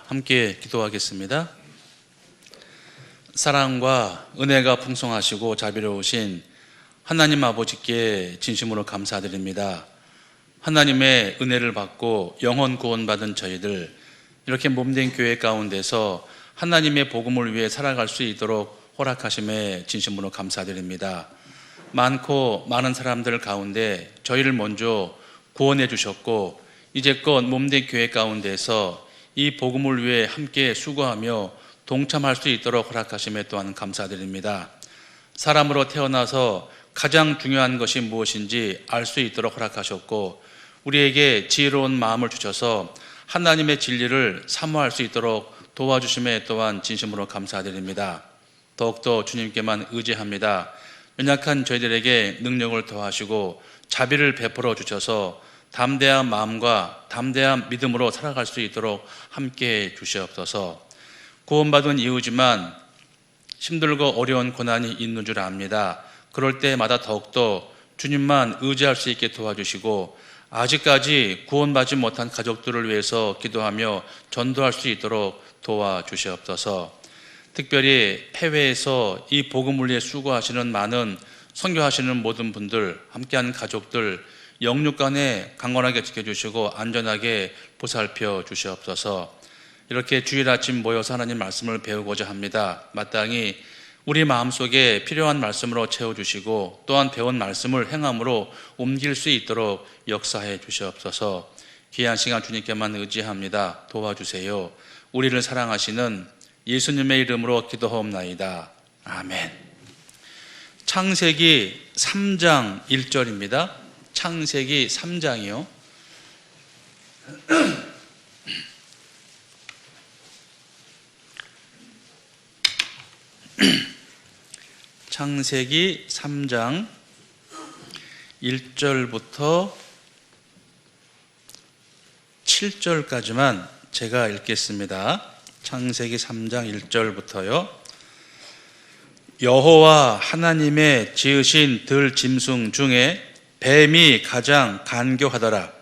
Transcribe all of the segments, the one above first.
함께 기도하겠습니다. 사랑과 은혜가 풍성하시고 자비로우신 하나님 아버지께 진심으로 감사드립니다. 하나님의 은혜를 받고 영혼 구원받은 저희들, 이렇게 몸된 교회 가운데서 하나님의 복음을 위해 살아갈 수 있도록 허락하심에 진심으로 감사드립니다. 많고 많은 사람들 가운데 저희를 먼저 구원해 주셨고, 이제껏 몸된 교회 가운데서 이 복음을 위해 함께 수고하며 동참할 수 있도록 허락하심에 또한 감사드립니다. 사람으로 태어나서 가장 중요한 것이 무엇인지 알 수 있도록 허락하셨고, 우리에게 지혜로운 마음을 주셔서 하나님의 진리를 사모할 수 있도록 도와주심에 또한 진심으로 감사드립니다. 더욱더 주님께만 의지합니다. 연약한 저희들에게 능력을 더하시고 자비를 베풀어 주셔서 담대한 마음과 담대한 믿음으로 살아갈 수 있도록 함께해 주시옵소서. 구원받은 이후지만 힘들고 어려운 고난이 있는 줄 압니다. 그럴 때마다 더욱더 주님만 의지할 수 있게 도와주시고, 아직까지 구원받지 못한 가족들을 위해서 기도하며 전도할 수 있도록 도와주시옵소서. 특별히 해외에서 이 복음을 위해 수고하시는 많은 선교하시는 모든 분들, 함께하는 가족들 영육간에 강건하게 지켜주시고 안전하게 보살펴 주시옵소서. 이렇게 주일 아침 모여서 하나님 말씀을 배우고자 합니다. 마땅히 우리 마음속에 필요한 말씀으로 채워주시고, 또한 배운 말씀을 행함으로 옮길 수 있도록 역사해 주시옵소서. 귀한 시간 주님께만 의지합니다. 도와주세요. 우리를 사랑하시는 예수님의 이름으로 기도하옵나이다. 아멘. 창세기 3장 1절입니다. 창세기 3장이요. 창세기 3장 1절부터 7절까지만 제가 읽겠습니다. 창세기 3장 1절부터요. 여호와 하나님의 지으신 들 짐승 중에 뱀이 가장 간교하더라.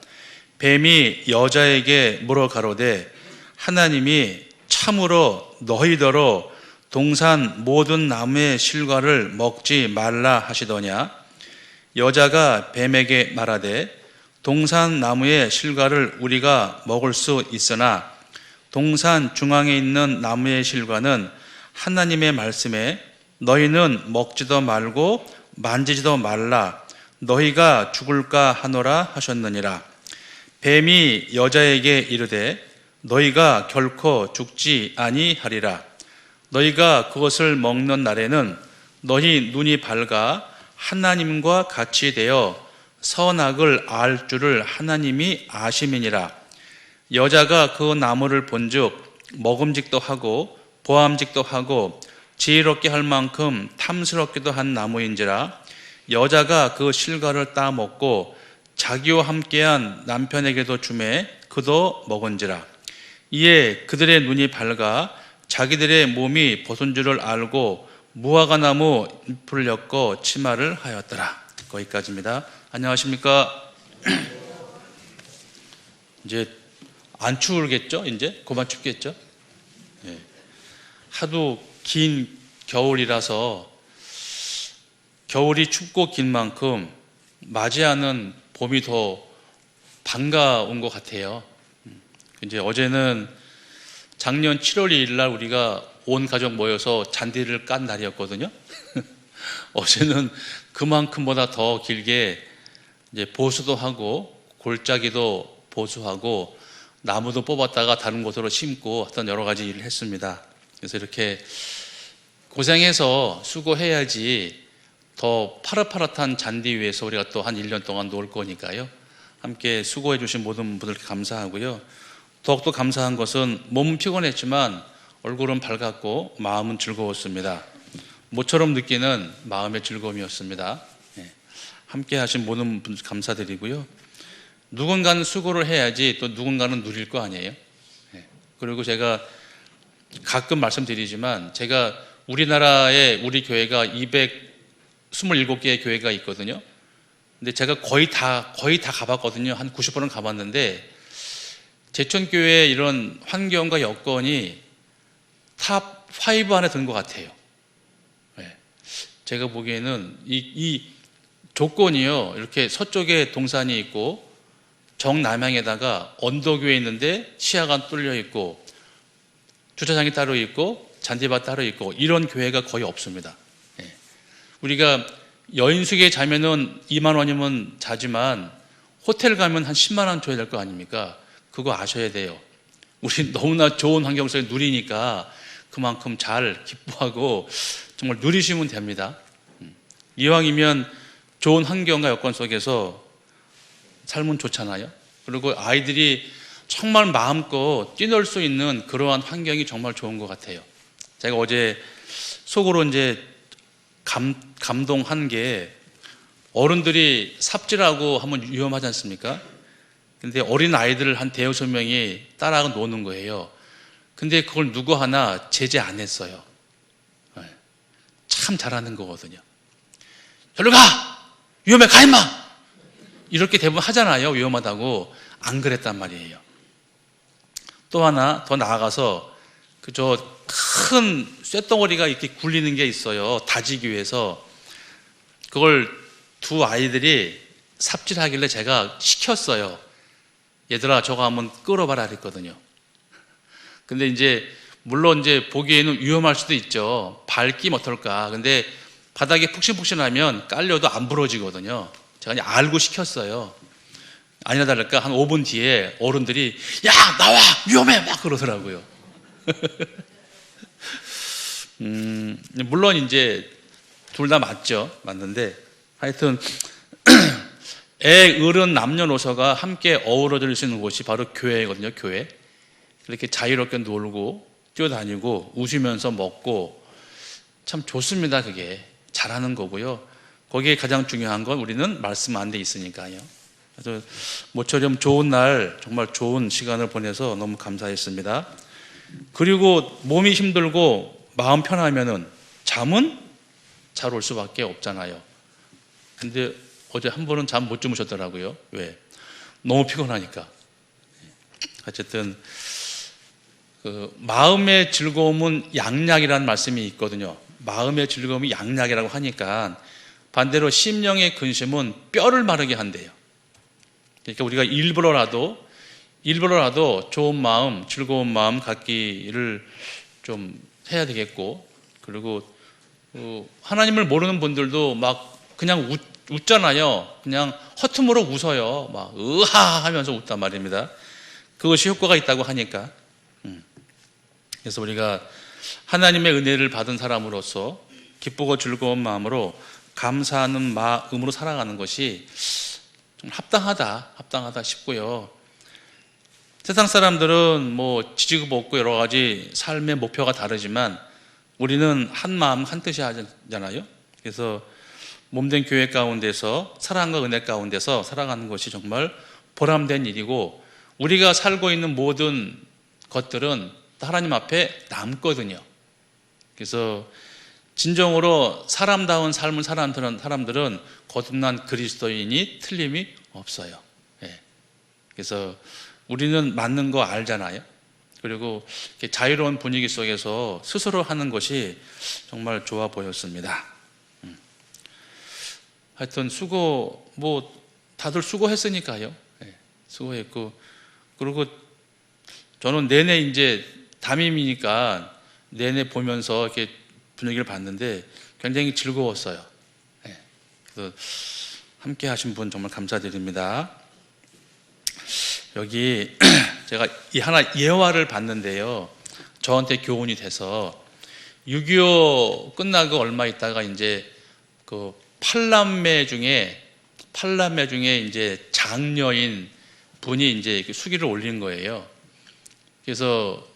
뱀이 여자에게 물어 가로되, 하나님이 참으로 너희더러 동산 모든 나무의 실과를 먹지 말라 하시더냐? 여자가 뱀에게 말하되, 동산 나무의 실과를 우리가 먹을 수 있으나 동산 중앙에 있는 나무의 실과는 하나님의 말씀에 너희는 먹지도 말고 만지지도 말라, 너희가 죽을까 하노라 하셨느니라. 뱀이 여자에게 이르되, 너희가 결코 죽지 아니하리라. 너희가 그것을 먹는 날에는 너희 눈이 밝아 하나님과 같이 되어 선악을 알 줄을 하나님이 아심이니라. 여자가 그 나무를 본즉 먹음직도 하고 보암직도 하고 지혜롭게 할 만큼 탐스럽기도 한 나무인지라. 여자가 그 실과를 따먹고 자기와 함께한 남편에게도 주매 그도 먹은지라. 이에 그들의 눈이 밝아 자기들의 몸이 벗은 줄을 알고 무화과 나무 잎을 엮어 치마를 하였더라. 거기까지입니다. 안녕하십니까? 이제 안 추울겠죠? 이제 그만 춥겠죠? 네. 하도 긴 겨울이라서 겨울이 춥고 긴 만큼 맞이하는 봄이 더 반가운 것 같아요. 이제 어제는 작년 7월 2일 날 우리가 온 가족 모여서 잔디를 깐 날이었거든요. 어제는 그만큼보다 더 길게 이제 보수도 하고 골짜기도 보수하고 나무도 뽑았다가 다른 곳으로 심고 어떤 여러 가지 일을 했습니다. 그래서 이렇게 고생해서 수고해야지 더 파릇파릇한 잔디 위에서 우리가 또 한 1년 동안 놀 거니까요. 함께 수고해 주신 모든 분들께 감사하고요. 더욱더 감사한 것은 몸은 피곤했지만 얼굴은 밝았고 마음은 즐거웠습니다. 모처럼 느끼는 마음의 즐거움이었습니다. 함께 하신 모든 분들 감사드리고요. 누군가는 수고를 해야지 또 누군가는 누릴 거 아니에요. 그리고 제가 가끔 말씀드리지만, 제가 우리나라에 우리 교회가 227개의 교회가 있거든요. 근데 제가 거의 다 가봤거든요. 한 90%는 가봤는데 제천교회의 이런 환경과 여건이 탑 5 안에 드는 것 같아요. 네. 제가 보기에는 이 조건이요, 이렇게 서쪽에 동산이 있고 정남향에다가 언덕 위에 있는데 시야가 뚫려 있고 주차장이 따로 있고 잔디밭 따로 있고 이런 교회가 거의 없습니다. 예. 우리가 여인숙에 자면은 2만 원이면 자지만 호텔 가면 한 10만 원 줘야 될 거 아닙니까? 그거 아셔야 돼요. 우리 너무나 좋은 환경 속에 누리니까 그만큼 잘 기뻐하고 정말 누리시면 됩니다. 이왕이면 좋은 환경과 여건 속에서 삶은 좋잖아요. 그리고 아이들이 정말 마음껏 뛰놀 수 있는 그러한 환경이 정말 좋은 것 같아요. 제가 어제 속으로 이제 감동한 게, 어른들이 삽질하고 하면 위험하지 않습니까? 근데 어린 아이들 한 대여섯 명이 따라가 노는 거예요. 근데 그걸 누구 하나 제재 안 했어요. 참 잘하는 거거든요. 절로 가! 위험해, 가 임마! 이렇게 대부분 하잖아요. 위험하다고. 안 그랬단 말이에요. 또 하나 더 나아가서 그저 큰 쇳덩어리가 이렇게 굴리는 게 있어요. 다지기 위해서. 그걸 두 아이들이 삽질하길래 제가 시켰어요. 얘들아, 저거 한번 끌어봐라 그랬거든요. 근데 이제 물론 이제 보기에는 위험할 수도 있죠. 밟기면 어떨까. 근데 바닥에 푹신푹신하면 깔려도 안 부러지거든요. 제가 그냥 알고 시켰어요. 아니나 다를까 한 5분 뒤에 어른들이 야, 나와! 위험해! 막 그러더라고요. 물론 이제 둘 다 맞는데 하여튼 애, 어른, 남녀노소가 함께 어우러질 수 있는 곳이 바로 교회거든요. 교회. 이렇게 자유롭게 놀고 뛰어다니고 웃으면서 먹고 참 좋습니다. 그게 잘하는 거고요. 거기에 가장 중요한 건 우리는 말씀 안에 있으니까요. 그래서 모처럼 좋은 날, 정말 좋은 시간을 보내서 너무 감사했습니다. 그리고 몸이 힘들고 마음 편하면은 잠은 잘 올 수밖에 없잖아요. 근데 어제 한 번은 잠 못 주무셨더라고요. 왜? 너무 피곤하니까. 어쨌든 그 마음의 즐거움은 양약이라는 말씀이 있거든요. 마음의 즐거움이 양약이라고 하니까 반대로 심령의 근심은 뼈를 마르게 한대요. 그러니까 우리가 일부러라도 좋은 마음, 즐거운 마음 갖기를 좀 해야 되겠고, 그리고 하나님을 모르는 분들도 막 그냥 웃잖아요. 그냥 허투무로 웃어요. 막 으하 하면서 웃단 말입니다. 그것이 효과가 있다고 하니까. 그래서 우리가 하나님의 은혜를 받은 사람으로서 기쁘고 즐거운 마음으로 감사하는 마음으로 살아가는 것이 좀 합당하다 싶고요. 세상 사람들은 뭐 지지고 볶고 여러 가지 삶의 목표가 다르지만 우리는 한 마음 한 뜻이 하잖아요. 그래서 몸된 교회 가운데서 사랑과 은혜 가운데서 살아가는 것이 정말 보람된 일이고, 우리가 살고 있는 모든 것들은 하나님 앞에 남거든요. 그래서 진정으로 사람다운 삶을 사는 사람들은 거듭난 그리스도인이 틀림이 없어요. 예. 그래서 우리는 맞는 거 알잖아요. 그리고 이렇게 자유로운 분위기 속에서 스스로 하는 것이 정말 좋아 보였습니다. 하여튼 다들 수고했으니까요. 예. 수고했고, 그리고 저는 내내 이제 담임이니까 내내 보면서 이렇게 분위기를 봤는데 굉장히 즐거웠어요. 예. 그래서 함께 하신 분 정말 감사드립니다. 여기 제가 하나 예화를 봤는데요. 저한테 교훈이 돼서 6.25 끝나고 얼마 있다가 이제 그 팔남매 중에 이제 장녀인 분이 이제 수기를 올린 거예요. 그래서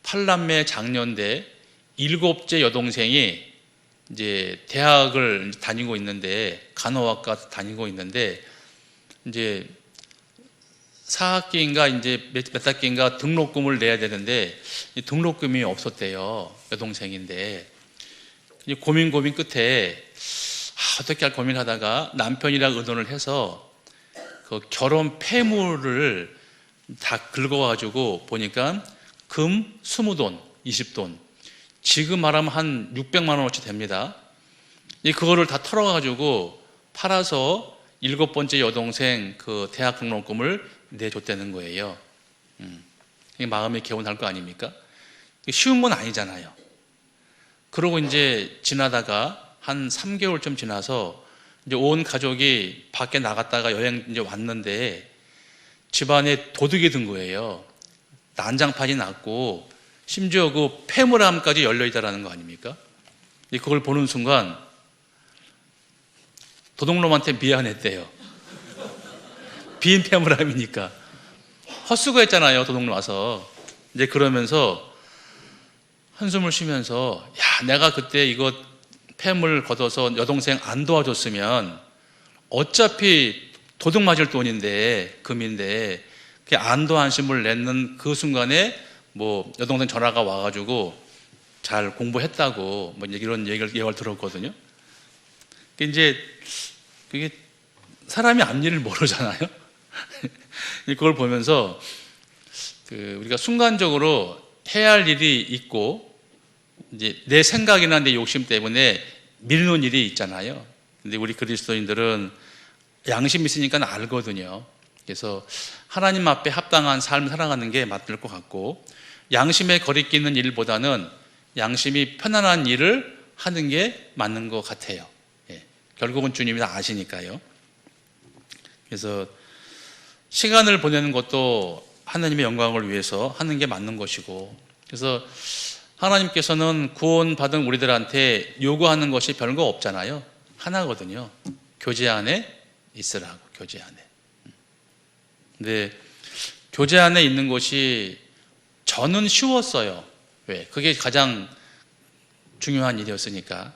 팔남매 장녀인데 7째 여동생이 이제 대학을 다니고 있는데, 간호학과 다니고 있는데, 이제 4학기인가 이제 몇 학기인가 등록금을 내야 되는데 등록금이 없었대요. 여동생인데. 고민 끝에 어떻게 할 고민하다가 남편이랑 의논을 해서 그 결혼 폐물을 다 긁어가지고 보니까 금 20돈, 20돈. 지금 말하면 한 600만 원어치 됩니다. 그거를 다 털어가지고 팔아서 7번째 여동생 그 대학 등록금을 내줬다는 거예요. 마음이 개운할 거 아닙니까? 쉬운 건 아니잖아요. 그러고 이제 지나다가 한 3개월쯤 지나서 이제 온 가족이 밖에 나갔다가 여행 이제 왔는데 집안에 도둑이 든 거예요. 난장판이 났고 심지어 그 폐물함까지 열려 있다라는 거 아닙니까? 그걸 보는 순간 도둑놈한테 미안했대요. 빈 폐물함이니까 헛수고했잖아요. 도둑놈 와서. 이제 그러면서 한숨을 쉬면서 야, 내가 그때 이거 폐물 걷어서 여동생 안 도와줬으면 어차피 도둑 맞을 돈인데, 금인데, 그 안도 안심을 냈는 그 순간에 뭐 여동생 전화가 와가지고 잘 공부했다고 뭐 이런 얘기를 들었거든요. 이제 그게 사람이 앞일을 모르잖아요. 그걸 보면서 우리가 순간적으로 해야 할 일이 있고 이제 내 생각이나 내 욕심 때문에 미루는 일이 있잖아요. 근데 우리 그리스도인들은 양심이 있으니까 알거든요. 그래서 하나님 앞에 합당한 삶을 살아가는 게 맞을 것 같고 양심에 거리끼는 일보다는 양심이 편안한 일을 하는 게 맞는 것 같아요. 결국은 주님이 다 아시니까요. 그래서 시간을 보내는 것도 하나님의 영광을 위해서 하는 게 맞는 것이고 그래서 하나님께서는 구원받은 우리들한테 요구하는 것이 별거 없잖아요. 하나거든요. 교제 안에 있으라고, 교제 안에. 근데 교제 안에 있는 것이 저는 쉬웠어요. 왜? 그게 가장 중요한 일이었으니까.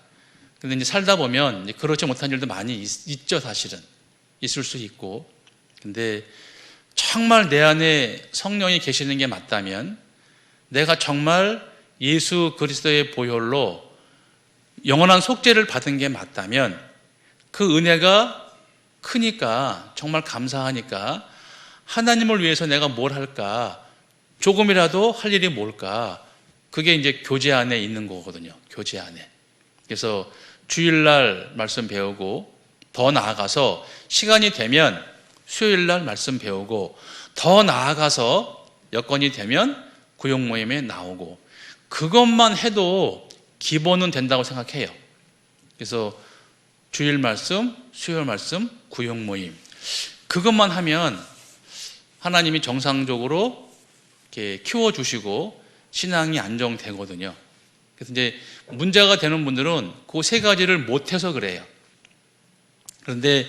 근데 이제 살다 보면 이제 그렇지 못한 일도 많이 있죠, 사실은. 있을 수 있고. 근데 정말 내 안에 성령이 계시는 게 맞다면 내가 정말 예수 그리스도의 보혈로 영원한 속죄를 받은 게 맞다면 그 은혜가 크니까 정말 감사하니까 하나님을 위해서 내가 뭘 할까? 조금이라도 할 일이 뭘까? 그게 이제 교제 안에 있는 거거든요. 교제 안에. 그래서 주일날 말씀 배우고 더 나아가서 시간이 되면 수요일날 말씀 배우고 더 나아가서 여건이 되면 구역 모임에 나오고 그것만 해도 기본은 된다고 생각해요. 그래서 주일 말씀, 수요일 말씀, 구역 모임 그것만 하면 하나님이 정상적으로 이렇게 키워주시고 신앙이 안정되거든요. 그래서 이제 문제가 되는 분들은 그 세 가지를 못해서 그래요. 그런데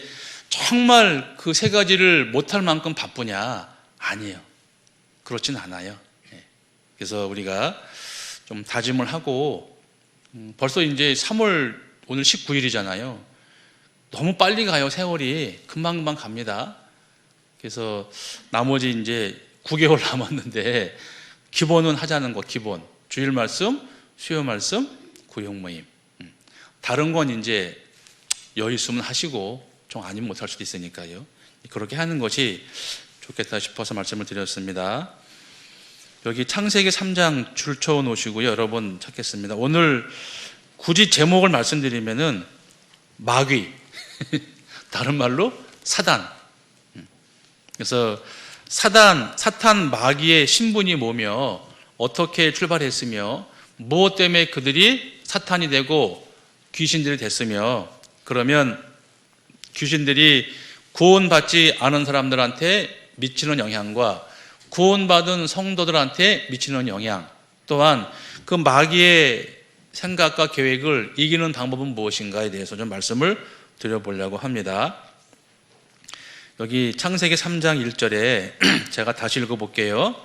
정말 그 세 가지를 못할 만큼 바쁘냐? 아니에요. 그렇진 않아요. 그래서 우리가 좀 다짐을 하고 벌써 이제 3월 오늘 19일이잖아요. 너무 빨리 가요. 세월이 금방금방 갑니다. 그래서 나머지 이제 9개월 남았는데 기본은 하자는 거 기본. 주일 말씀, 수요 말씀, 구역 모임. 다른 건 이제 여유 있으면 하시고 좀 아니면 못할 수도 있으니까요. 그렇게 하는 것이 좋겠다 싶어서 말씀을 드렸습니다. 여기 창세기 3장 줄쳐 놓으시고요. 여러분 찾겠습니다. 오늘 굳이 제목을 말씀드리면은 마귀, 다른 말로 사단. 그래서 사탄 마귀의 신분이 뭐며 어떻게 출발했으며 무엇 때문에 그들이 사탄이 되고 귀신들이 됐으며 그러면 귀신들이 구원받지 않은 사람들한테 미치는 영향과 구원받은 성도들한테 미치는 영향 또한 그 마귀의 생각과 계획을 이기는 방법은 무엇인가에 대해서 좀 말씀을 드려보려고 합니다. 여기 창세기 3장 1절에 제가 다시 읽어볼게요.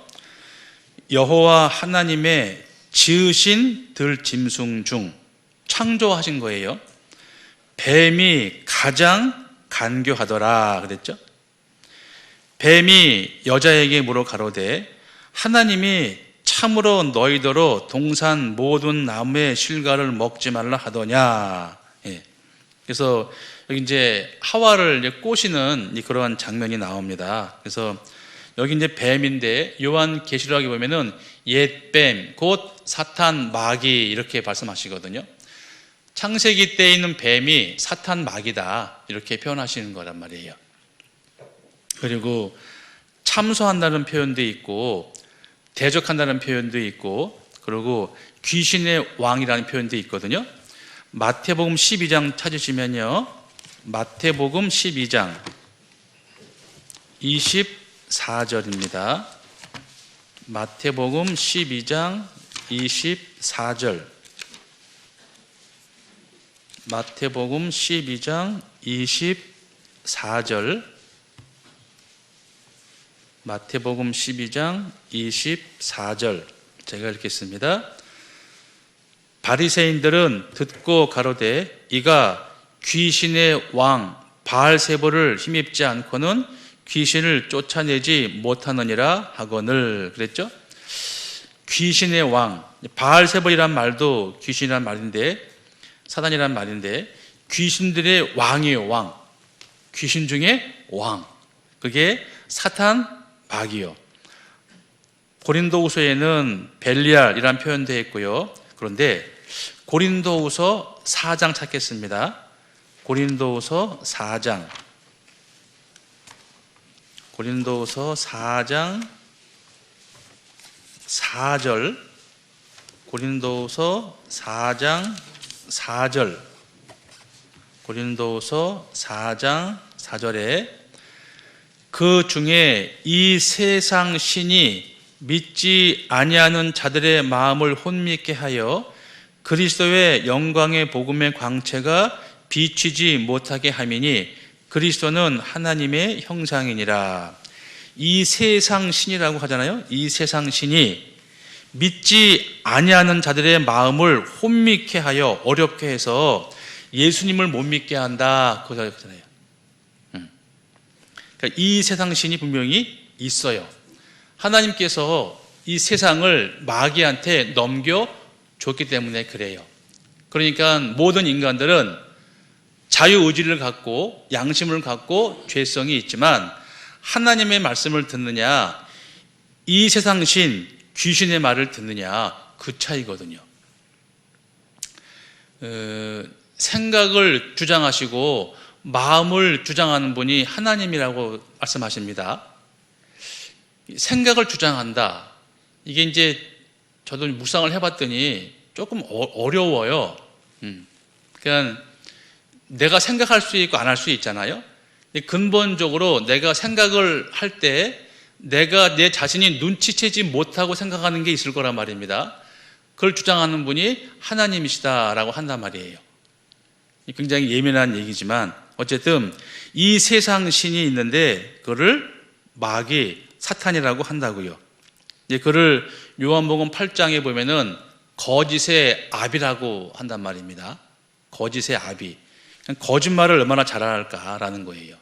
여호와 하나님의 지으신 들짐승 중 창조하신 거예요. 뱀이 가장 간교하더라 그랬죠. 뱀이 여자에게 물어 가로되 하나님이 참으로 너희더러 동산 모든 나무의 실과를 먹지 말라 하더냐. 그래서 여기 이제 하와를 이제 꼬시는 그러한 장면이 나옵니다. 그래서 여기 이제 뱀인데 요한계시록에 보면은 옛뱀 곧 사탄 마귀 이렇게 말씀하시거든요. 창세기 때 있는 뱀이 사탄 마귀다 이렇게 표현하시는 거란 말이에요. 그리고 참소한다는 표현도 있고 대적한다는 표현도 있고 그리고 귀신의 왕이라는 표현도 있거든요. 마태복음 12장 찾으시면요, 마태복음 12장 24절입니다. 마태복음 12장 24절. 마태복음 12장 24절. 마태복음 12장 24절. 제가 읽겠습니다. 바리새인들은 듣고 가로되 이가 귀신의 왕 바알세불을 힘입지 않고는 귀신을 쫓아내지 못하느니라 하거늘 그랬죠. 귀신의 왕, 바알세불이란 말도 귀신이란 말인데, 사단이란 말인데, 귀신들의 왕이에요. 왕, 귀신 중에 왕, 그게 사탄 마귀요. 고린도후서에는 벨리알이란 표현되어 있고요. 그런데 고린도후서 4장 찾겠습니다. 고린도후서 4장. 고린도후서 4장 4절. 고린도후서 4장 4절. 고린도후서 4장 4절에 그 중에 이 세상 신이 믿지 아니하는 자들의 마음을 혼미케 하여 그리스도의 영광의 복음의 광채가 비치지 못하게 함이니 그리스도는 하나님의 형상이니라. 이 세상 신이라고 하잖아요. 이 세상 신이 믿지 아니하는 자들의 마음을 혼미케 하여, 어렵게 해서 예수님을 못 믿게 한다. 그거 하잖아요. 그러니까 이 세상 신이 분명히 있어요. 하나님께서 이 세상을 마귀한테 넘겨줬기 때문에 그래요. 그러니까 모든 인간들은 자유의지를 갖고 양심을 갖고 죄성이 있지만 하나님의 말씀을 듣느냐, 이 세상 신 귀신의 말을 듣느냐, 그 차이거든요. 생각을 주장하시고 마음을 주장하는 분이 하나님이라고 말씀하십니다. 생각을 주장한다. 이게 이제 저도 묵상을 해봤더니 조금 어려워요. 그러니까 내가 생각할 수 있고 안 할 수 있잖아요. 근본적으로 내가 생각을 할 때 내가 내 자신이 눈치채지 못하고 생각하는 게 있을 거란 말입니다. 그걸 주장하는 분이 하나님이시다라고 한단 말이에요. 굉장히 예민한 얘기지만 어쨌든 이 세상 신이 있는데 그거를 마귀, 사탄이라고 한다고요. 그를 요한복음 8장에 보면은 거짓의 아비라고 한단 말입니다. 거짓의 아비. 거짓말을 얼마나 잘할까라는 거예요.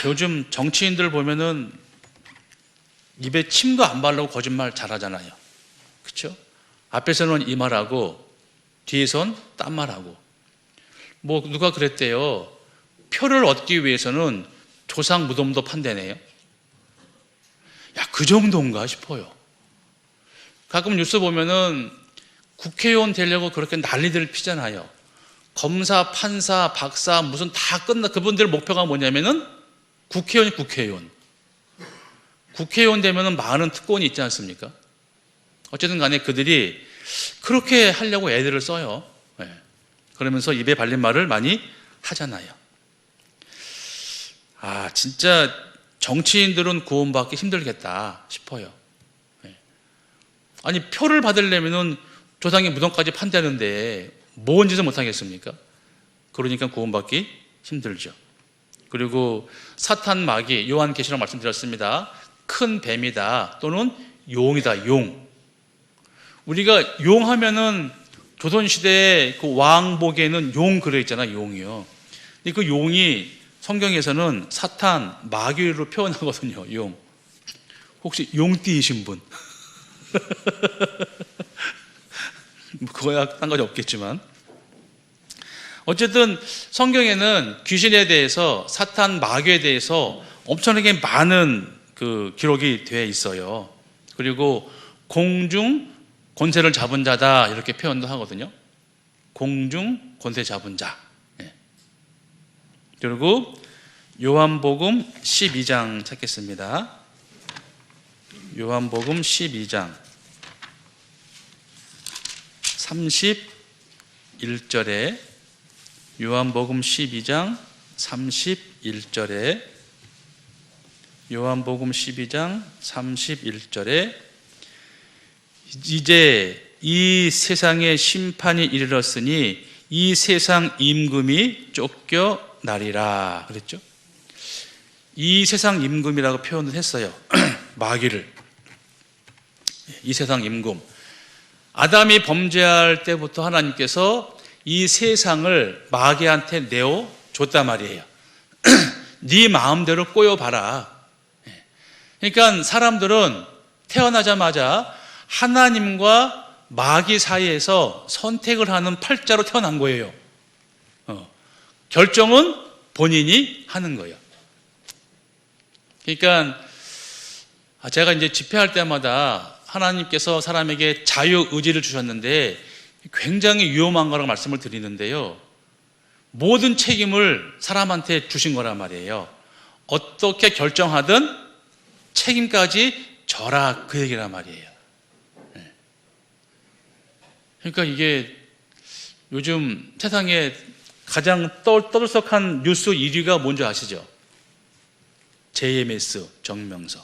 요즘 정치인들 보면은 입에 침도 안 바르고 거짓말 잘하잖아요. 그렇죠? 앞에서는 이 말하고 뒤에선 딴 말하고. 뭐 누가 그랬대요. 표를 얻기 위해서는 조상 무덤도 판대네요. 야, 그 정도인가 싶어요. 가끔 뉴스 보면은 국회의원 되려고 그렇게 난리들 피잖아요. 검사, 판사, 박사 무슨 다 끝나. 그분들 목표가 뭐냐면은 국회의원. 국회의원 되면은 많은 특권이 있지 않습니까? 어쨌든 간에 그들이 그렇게 하려고 애들을 써요. 네. 그러면서 입에 발린 말을 많이 하잖아요. 진짜 정치인들은 구원받기 힘들겠다 싶어요. 네. 아니, 표를 받으려면은 조상의 무덤까지 판다는데 뭔 짓을 못하겠습니까? 그러니까 구원받기 힘들죠. 그리고 사탄 마귀, 요한계시록 말씀드렸습니다. 큰 뱀이다 또는 용이다. 용. 우리가 용 하면은 조선시대의 그 왕복에는 용 그려있잖아요. 용이요. 근데 그 용이 성경에서는 사탄 마귀로 표현하거든요. 용. 혹시 용띠이신 분? 그거야 상관이 없겠지만 어쨌든 성경에는 귀신에 대해서, 사탄 마귀에 대해서 엄청나게 많은 그 기록이 되어 있어요. 그리고 공중 권세를 잡은 자다 이렇게 표현도 하거든요. 공중 권세 잡은 자. 예. 그리고 요한복음 12장 찾겠습니다. 요한복음 12장 31절에 요한복음 12장 31절에 요한복음 12장 31절에 이제 이 세상의 심판이 이르렀으니 이 세상 임금이 쫓겨나리라 그랬죠. 이 세상 임금이라고 표현을 했어요. 마귀를. 이 세상 임금. 아담이 범죄할 때부터 하나님께서 이 세상을 마귀한테 내어줬단 말이에요. 네 마음대로 꼬여봐라. 그러니까 사람들은 태어나자마자 하나님과 마귀 사이에서 선택을 하는 팔자로 태어난 거예요. 결정은 본인이 하는 거예요. 그러니까 제가 이제 집회할 때마다 하나님께서 사람에게 자유의지를 주셨는데 굉장히 위험한 거라고 말씀을 드리는데요. 모든 책임을 사람한테 주신 거란 말이에요. 어떻게 결정하든 책임까지 져라 그 얘기란 말이에요. 그러니까 이게 요즘 세상에 가장 떠들썩한 뉴스 1위가 뭔지 아시죠? JMS 정명서.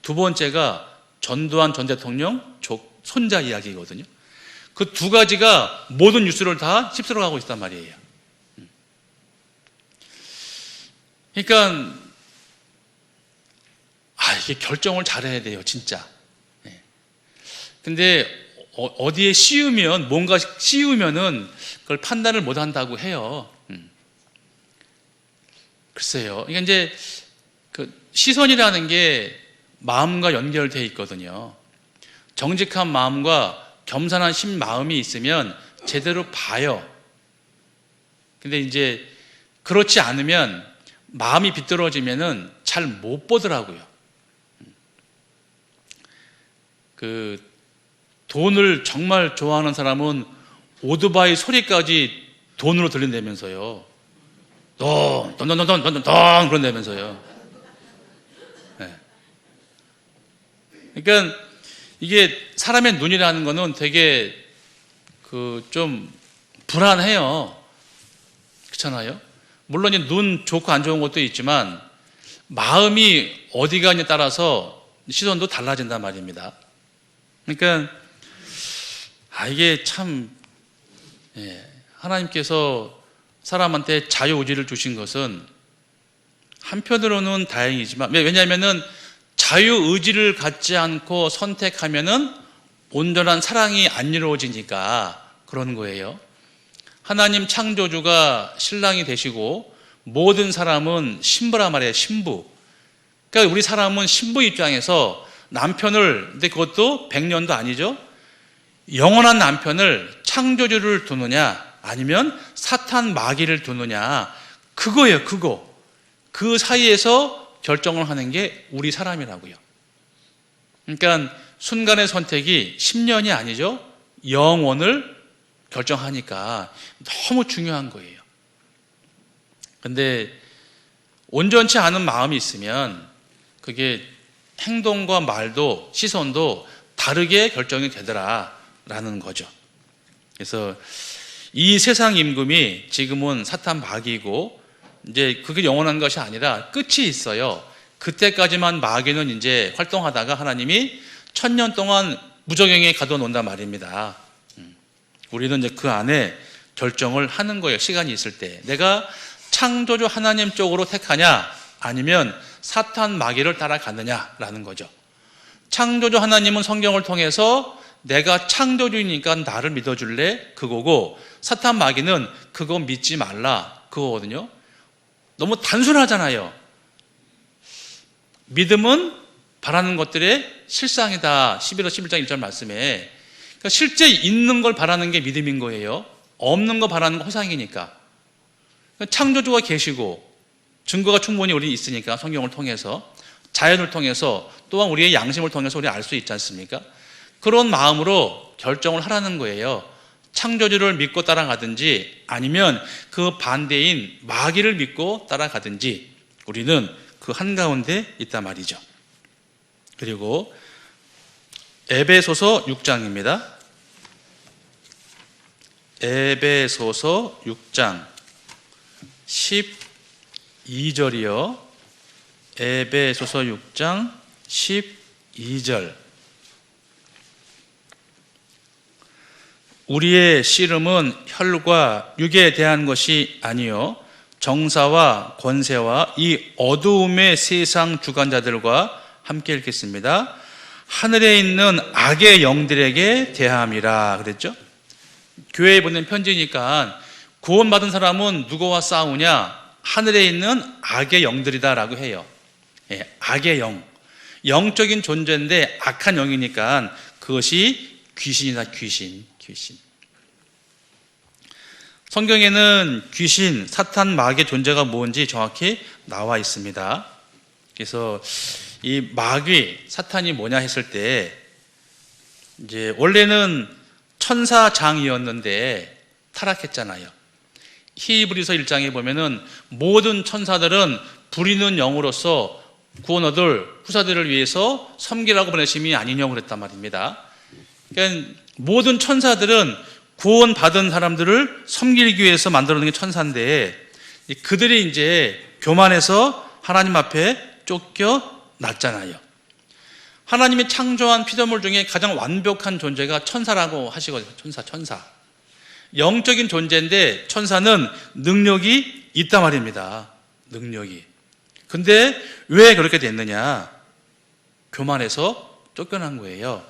두 번째가 전두환 전 대통령 손자 이야기거든요. 그 두 가지가 모든 뉴스를 다 휩쓸어 가고 있단 말이에요. 그러니까 이게 결정을 잘해야 돼요, 진짜. 근데 어디에 씌우면 뭔가 씌우면은 그걸 판단을 못 한다고 해요. 글쎄요. 그러니까 이제 그 시선이라는 게 마음과 연결되어 있거든요. 정직한 마음과 겸손한 마음이 있으면 제대로 봐요. 근데 이제 그렇지 않으면 마음이 비뚤어지면은 잘 못 보더라고요. 그 돈을 정말 좋아하는 사람은 오토바이 소리까지 돈으로 들린다면서요. 돈 그런다면서요. 네. 그러니까 이게 사람의 눈이라는 거는 되게 그 좀 불안해요. 그렇잖아요. 물론 눈 좋고 안 좋은 것도 있지만 마음이 어디 가냐에 따라서 시선도 달라진단 말입니다. 그러니까 이게 참 하나님께서 사람한테 자유의지를 주신 것은 한편으로는 다행이지만 왜냐하면은 자유의지를 갖지 않고 선택하면은 온전한 사랑이 안 이루어지니까 그런 거예요. 하나님 창조주가 신랑이 되시고 모든 사람은 신부란 말이에요. 신부. 그러니까 우리 사람은 신부 입장에서 남편을, 근데 그것도 100년도 아니죠. 영원한 남편을 창조주를 두느냐 아니면 사탄 마귀를 두느냐 그거예요. 그거. 그 사이에서 결정을 하는 게 우리 사람이라고요. 그러니까 순간의 선택이 10년이 아니죠. 영원을 결정하니까 너무 중요한 거예요. 근데 온전치 않은 마음이 있으면 그게 행동과 말도 시선도 다르게 결정이 되더라라는 거죠. 그래서 이 세상 임금이 지금은 사탄 마귀고 이제 그게 영원한 것이 아니라 끝이 있어요. 그때까지만 마귀는 이제 활동하다가 하나님이 1000년 동안 무저갱에 가둬놓는단 말입니다. 우리는 이제 그 안에 결정을 하는 거예요. 시간이 있을 때 내가 창조주 하나님 쪽으로 택하냐 아니면 사탄 마귀를 따라가느냐라는 거죠. 창조주 하나님은 성경을 통해서 내가 창조주니까 나를 믿어줄래? 그거고 사탄 마귀는 그거 믿지 말라 그거거든요. 너무 단순하잖아요. 믿음은 바라는 것들의 실상이다. 11월 11장 1절 말씀에 그러니까 실제 있는 걸 바라는 게 믿음인 거예요. 없는 거 바라는 거 허상이니까. 창조주가 계시고 증거가 충분히 우리 있으니까 성경을 통해서, 자연을 통해서, 또한 우리의 양심을 통해서 우리 알 수 있지 않습니까? 그런 마음으로 결정을 하라는 거예요. 창조주를 믿고 따라가든지 아니면 그 반대인 마귀를 믿고 따라가든지 우리는 그 한가운데 있단 말이죠. 그리고 에베소서 6장입니다. 에베소서 6장 12절이요. 에베소서 6장 12절. 우리의 씨름은 혈과 육에 대한 것이 아니요 정사와 권세와 이 어두움의 세상 주관자들과 함께 읽겠습니다. 하늘에 있는 악의 영들에게 대함이라 그랬죠. 교회에 보낸 편지니까 구원받은 사람은 누구와 싸우냐? 하늘에 있는 악의 영들이다라고 해요. 악의 영, 영적인 존재인데 악한 영이니까 그것이 귀신이다. 귀신. 성경에는 귀신, 사탄, 마귀의 존재가 뭔지 정확히 나와 있습니다. 그래서 이 마귀, 사탄이 뭐냐 했을 때 이제 원래는 천사장이었는데 타락했잖아요. 히브리서 1장에 보면은 모든 천사들은 부리는 영으로서 구원 얻을 후사들을 위해서 섬기라고 보내심이 아니냐고 그랬단 말입니다. 그러니까 모든 천사들은 구원받은 사람들을 섬기기 위해서 만들어 놓은 게 천사인데 그들이 이제 교만해서 하나님 앞에 쫓겨났잖아요. 하나님이 창조한 피조물 중에 가장 완벽한 존재가 천사라고 하시거든요. 천사. 영적인 존재인데 천사는 능력이 있단 말입니다. 능력이. 근데 왜 그렇게 됐느냐? 교만해서 쫓겨난 거예요.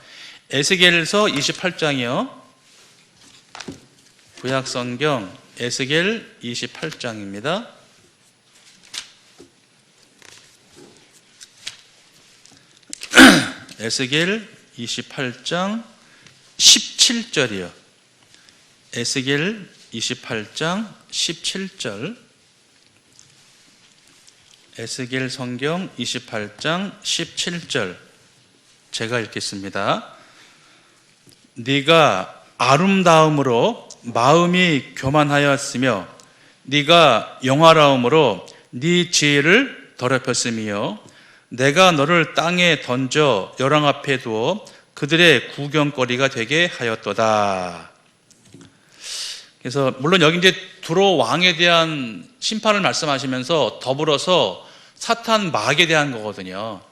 에스겔서 28장이요. 구약성경 에스겔 28장입니다. 에스겔 28장 17절이요. 에스겔 28장 17절. 에스겔 성경 28장 17절. 제가 읽겠습니다. 네가 아름다움으로 마음이 교만하였으며 네가 영화로움으로 네 지혜를 더럽혔으며 내가 너를 땅에 던져 열왕 앞에 두어 그들의 구경거리가 되게 하였도다. 그래서 물론 여기 이제 두로 왕에 대한 심판을 말씀하시면서 더불어서 사탄 마귀에 대한 거거든요.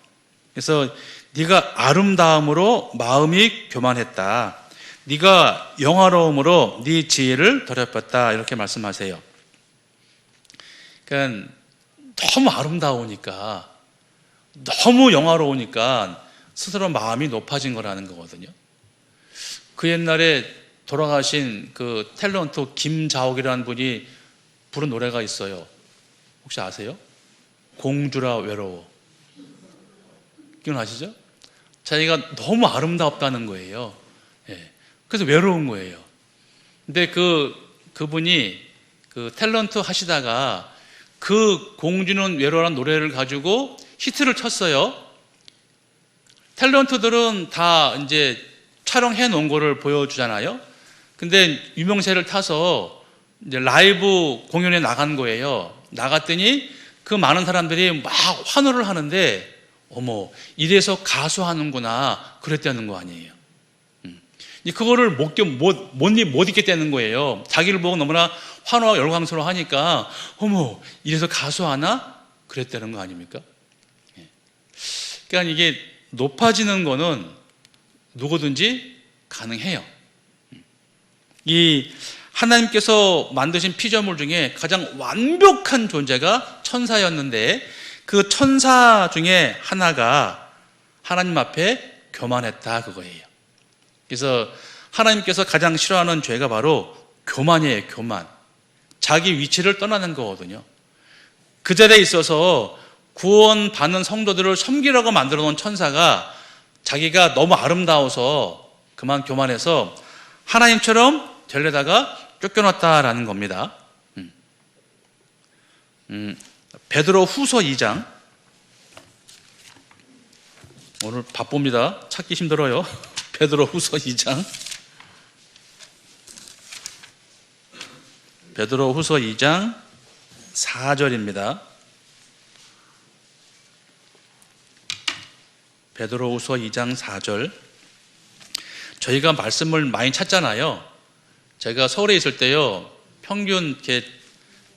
그래서 네가 아름다움으로 마음이 교만했다. 네가 영화로움으로 네 지혜를 더럽혔다. 이렇게 말씀하세요. 그러니까 너무 아름다우니까, 너무 영화로우니까 스스로 마음이 높아진 거라는 거거든요. 그 옛날에 돌아가신 그 탤런트 김자옥이라는 분이 부른 노래가 있어요. 혹시 아세요? 공주라 외로워. 기억나시죠? 자기가 너무 아름답다는 거예요. 그래서 외로운 거예요. 근데 그분이 그 탤런트 하시다가 그 공주는 외로워라는 노래를 가지고 히트를 쳤어요. 탤런트들은 다 이제 촬영해 놓은 거를 보여주잖아요. 근데 유명세를 타서 이제 라이브 공연에 나간 거예요. 나갔더니 그 많은 사람들이 막 환호를 하는데 어머, 이래서 가수하는구나 그랬다는 거 아니에요. 그거를 못 잊겠다는 거예요. 자기를 보고 너무나 환호와 열광스러워 하니까 어머, 이래서 가수하나? 그랬다는 거 아닙니까? 그러니까 이게 높아지는 거는 누구든지 가능해요. 이 하나님께서 만드신 피조물 중에 가장 완벽한 존재가 천사였는데 그 천사 중에 하나가 하나님 앞에 교만했다 그거예요. 그래서 하나님께서 가장 싫어하는 죄가 바로 교만이에요. 교만. 자기 위치를 떠나는 거거든요. 그 자리에 있어서 구원받는 성도들을 섬기라고 만들어 놓은 천사가 자기가 너무 아름다워서 그만 교만해서 하나님처럼 되려다가 쫓겨났다라는 겁니다. 베드로 후서 2장. 오늘 바쁩니다. 찾기 힘들어요. 베드로 후서 2장. 베드로 후서 2장 4절입니다. 베드로 후서 2장 4절. 저희가 말씀을 많이 찾잖아요. 제가 서울에 있을 때요, 평균 이렇게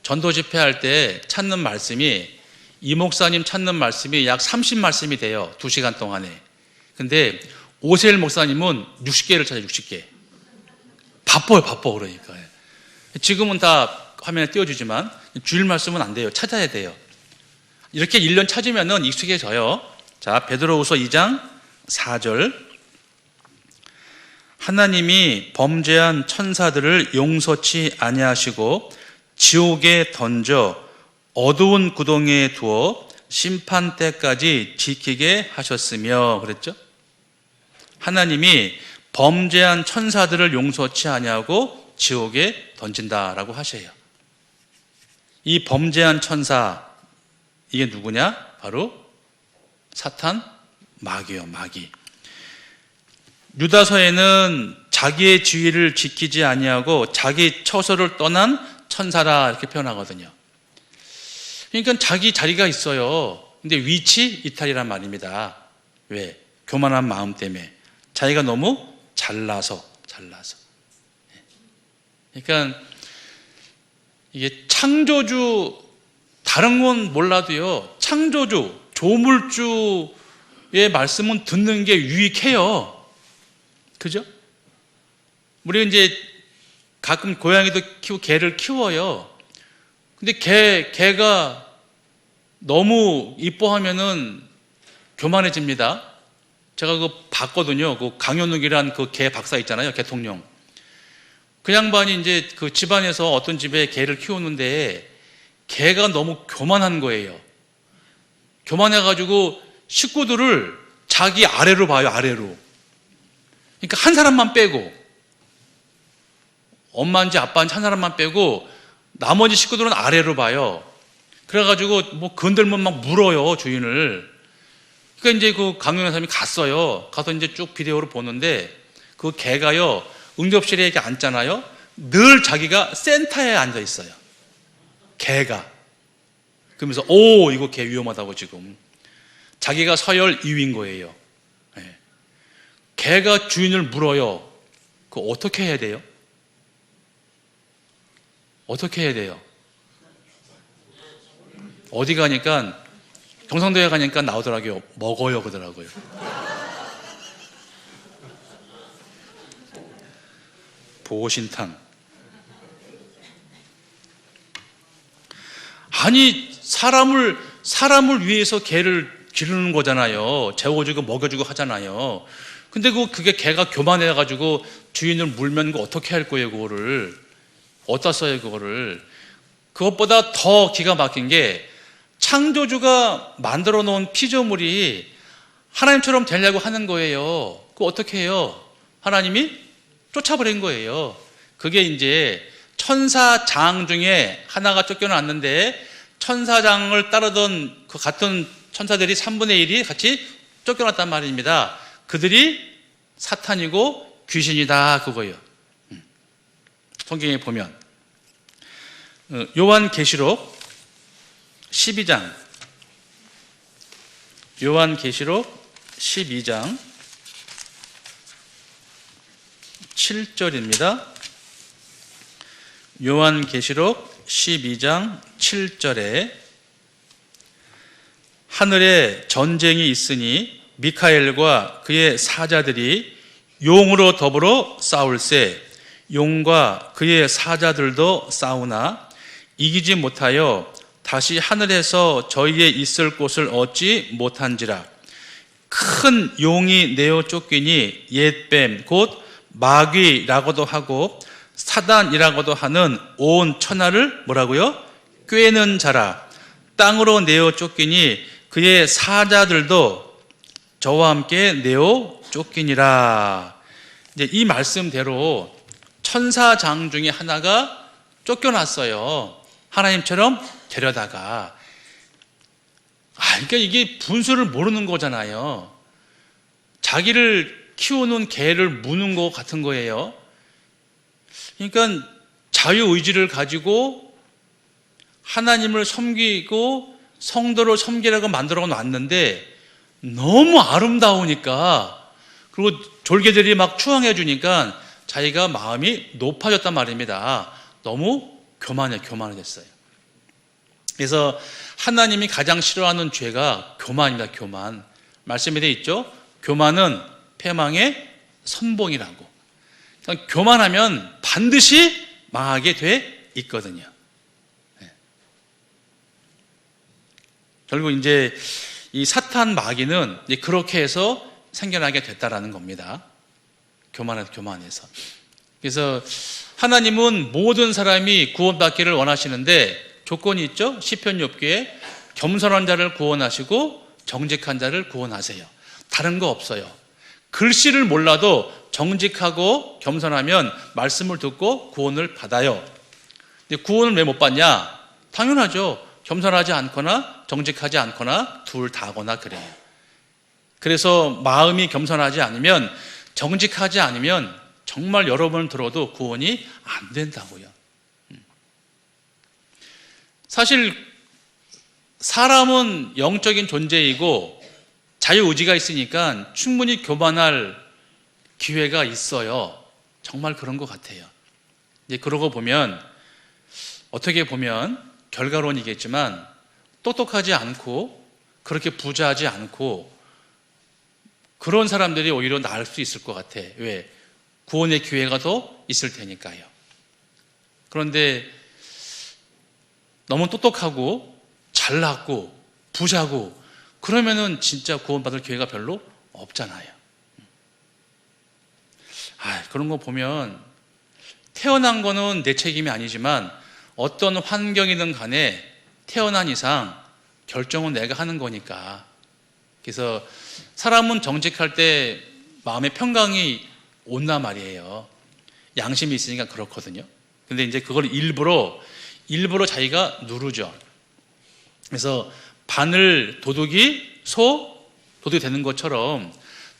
전도 집회할 때 찾는 말씀이, 이 목사님 찾는 말씀이 약 30말씀이 돼요. 2시간 동안에. 근데 오세일 목사님은 60개를 찾아요. 60개. 바빠 그러니까. 지금은 다 화면에 띄워주지만 주일 말씀은 안 돼요. 찾아야 돼요. 이렇게 1년 찾으면 익숙해져요. 자, 베드로후서 2장 4절. 하나님이 범죄한 천사들을 용서치 아니하시고 지옥에 던져 어두운 구덩이에 두어 심판 때까지 지키게 하셨으며, 그랬죠? 하나님이 범죄한 천사들을 용서치 아니하고 지옥에 던진다라고 하셔요. 이 범죄한 천사, 이게 누구냐? 바로 사탄, 마귀요, 마귀. 유다서에는 자기의 지위를 지키지 아니하고 자기 처소를 떠난 천사라 이렇게 표현하거든요. 그러니까 자기 자리가 있어요. 근데 위치 이탈이란 말입니다. 왜? 교만한 마음 때문에. 자기가 너무 잘나서. 그러니까 이게 창조주, 다른 건 몰라도요, 창조주, 조물주의 말씀은 듣는 게 유익해요. 그죠? 우리 이제 가끔 고양이도 키우고 개를 키워요. 근데 개가 너무 이뻐하면은 교만해집니다. 제가 그거 봤거든요. 그 강현욱이란 그 개 박사 있잖아요. 개통령. 그 양반이 이제 그 집안에서 어떤 집에 개를 키우는데 개가 너무 교만한 거예요. 교만해가지고 식구들을 자기 아래로 봐요. 아래로. 그러니까 한 사람만 빼고, 엄마인지 아빠인지 한 사람만 빼고 나머지 식구들은 아래로 봐요. 그래가지고 뭐 건들면 막 물어요, 주인을. 그러니까 이제 그 강연한 사람이 갔어요. 가서 이제 쭉 비디오를 보는데 그 개가요, 응접실에 이렇게 앉잖아요. 늘 자기가 센터에 앉아 있어요. 개가. 그러면서 이거 개 위험하다고 지금. 자기가 서열 2위인 거예요. 네. 개가 주인을 물어요. 그거 어떻게 해야 돼요? 어떻게 해야 돼요? 어디 가니까, 경상도에 가니까 나오더라고요. 먹어요 그러더라고요. 보신탕. 아니, 사람을 위해서 개를 기르는 거잖아요. 재워주고 먹여주고 하잖아요. 근데 그게 개가 교만해가지고 주인을 물면 그거 어떻게 할 거예요, 그거를. 어디다 써요, 그거를. 그것보다 더 기가 막힌 게, 창조주가 만들어 놓은 피조물이 하나님처럼 되려고 하는 거예요. 그거 어떻게 해요? 하나님이 쫓아버린 거예요. 그게 이제 천사장 중에 하나가 쫓겨났는데, 천사장을 따르던 그 같은 천사들이 3분의 1이 같이 쫓겨났단 말입니다. 그들이 사탄이고 귀신이다, 그거예요. 성경에 보면 요한계시록 12장, 요한계시록 12장 7절입니다. 요한계시록 12장 7절에 하늘에 전쟁이 있으니 미카엘과 그의 사자들이 용으로 더불어 싸울세 용과 그의 사자들도 싸우나 이기지 못하여 다시 하늘에서 저희의 있을 곳을 얻지 못한지라. 큰 용이 내어 쫓기니 옛뱀 곧 마귀라고도 하고 사단이라고도 하는 온 천하를 뭐라고요? 꿰는 자라. 땅으로 내어 쫓기니 그의 사자들도 저와 함께 내어 쫓기니라. 이제 이 말씀대로 천사장 중에 하나가 쫓겨났어요. 하나님처럼 되려다가. 그러니까 이게 분수를 모르는 거잖아요. 자기를 키우는 개를 무는 것 같은 거예요. 그러니까 자유의지를 가지고 하나님을 섬기고 성도를 섬기라고 만들어 놨는데 너무 아름다우니까, 그리고 졸개들이 막 추앙해 주니까 자기가 마음이 높아졌단 말입니다. 너무 교만해졌어요. 그래서 하나님이 가장 싫어하는 죄가 교만입니다. 교만. 말씀에 되어 있죠. 교만은 패망의 선봉이라고. 그러니까 교만하면 반드시 망하게 돼 있거든요. 결국 이제 이 사탄 마귀는 이제 그렇게 해서 생겨나게 됐다라는 겁니다. 교만해서. 그래서 하나님은 모든 사람이 구원받기를 원하시는데 조건이 있죠. 시편 6기에 겸손한 자를 구원하시고 정직한 자를 구원하세요. 다른 거 없어요. 글씨를 몰라도 정직하고 겸손하면 말씀을 듣고 구원을 받아요. 근데 구원을 왜 못 받냐? 당연하죠. 겸손하지 않거나 정직하지 않거나 둘 다거나 그래요. 그래서 마음이 겸손하지 않으면, 정직하지 않으면 정말 여러분을 들어도 구원이 안 된다고요. 사실 사람은 영적인 존재이고 자유의지가 있으니까 충분히 교만할 기회가 있어요. 정말 그런 것 같아요. 이제 그러고 보면, 어떻게 보면 결과론이겠지만 똑똑하지 않고 그렇게 부자하지 않고 그런 사람들이 오히려 나을 수 있을 것 같아. 왜? 구원의 기회가 더 있을 테니까요. 그런데 너무 똑똑하고 잘났고 부자고 그러면은 진짜 구원받을 기회가 별로 없잖아요. 그런 거 보면 태어난 거는 내 책임이 아니지만 어떤 환경이든 간에 태어난 이상 결정은 내가 하는 거니까. 그래서 사람은 정직할 때 마음의 평강이 온단 말이에요. 양심이 있으니까 그렇거든요. 근데 이제 그걸 일부러 자기가 누르죠. 그래서 바늘 도둑이 도둑이 되는 것처럼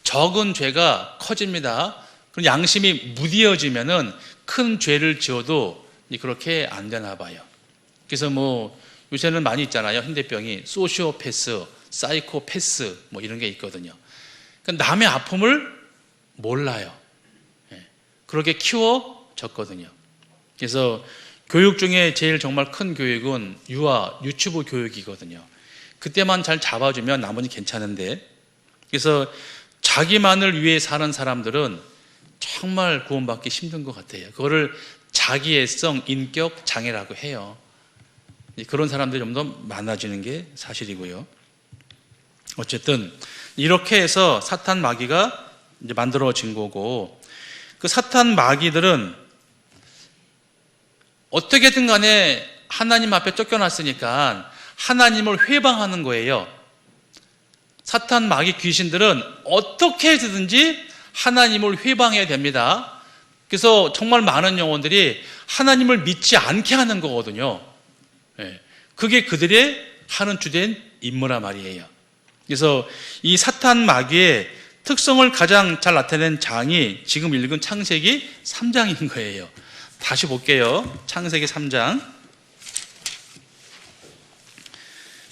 적은 죄가 커집니다. 그럼 양심이 무디어지면은 큰 죄를 지어도 그렇게 안 되나 봐요. 그래서 요새는 많이 있잖아요. 현대병이 소시오패스, 사이코패스 이런 게 있거든요. 그러니까 남의 아픔을 몰라요. 그렇게 키워졌거든요. 그래서 교육 중에 제일 정말 큰 교육은 유치부 교육이거든요. 그때만 잘 잡아주면 나머지 괜찮은데, 그래서 자기만을 위해 사는 사람들은 정말 구원받기 힘든 것 같아요. 그거를 자기애성 인격 장애라고 해요. 그런 사람들이 좀 더 많아지는 게 사실이고요. 어쨌든 이렇게 해서 사탄 마귀가 이제 만들어진 거고, 그 사탄 마귀들은 어떻게든 간에 하나님 앞에 쫓겨났으니까 하나님을 회방하는 거예요. 사탄 마귀 귀신들은 어떻게 해서든지 하나님을 회방해야 됩니다. 그래서 정말 많은 영혼들이 하나님을 믿지 않게 하는 거거든요. 그게 그들의 하는 주된 임무란 말이에요. 그래서 이 사탄 마귀의 특성을 가장 잘 나타낸 장이 지금 읽은 창세기 3장인 거예요. 다시 볼게요. 창세기 3장.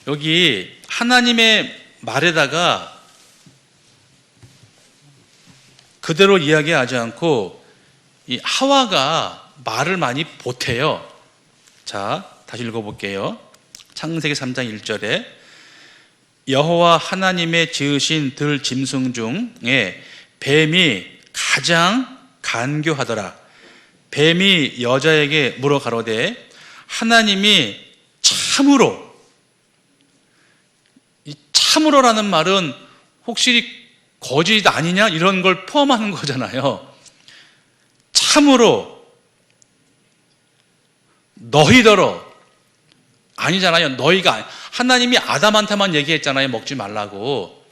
여기 하나님의 말에다가 그대로 이야기하지 않고 이 하와가 말을 많이 보태요. 자, 다시 읽어볼게요. 창세기 3장 1절에 여호와 하나님의 지으신 들 짐승 중에 뱀이 가장 간교하더라. 뱀이 여자에게 물어 가로되 하나님이 참으로, 이 참으로라는 말은 혹시 거짓 아니냐 이런 걸 포함하는 거잖아요. 참으로 너희더러, 아니잖아요. 너희가, 하나님이 아담한테만 얘기했잖아요. 먹지 말라고.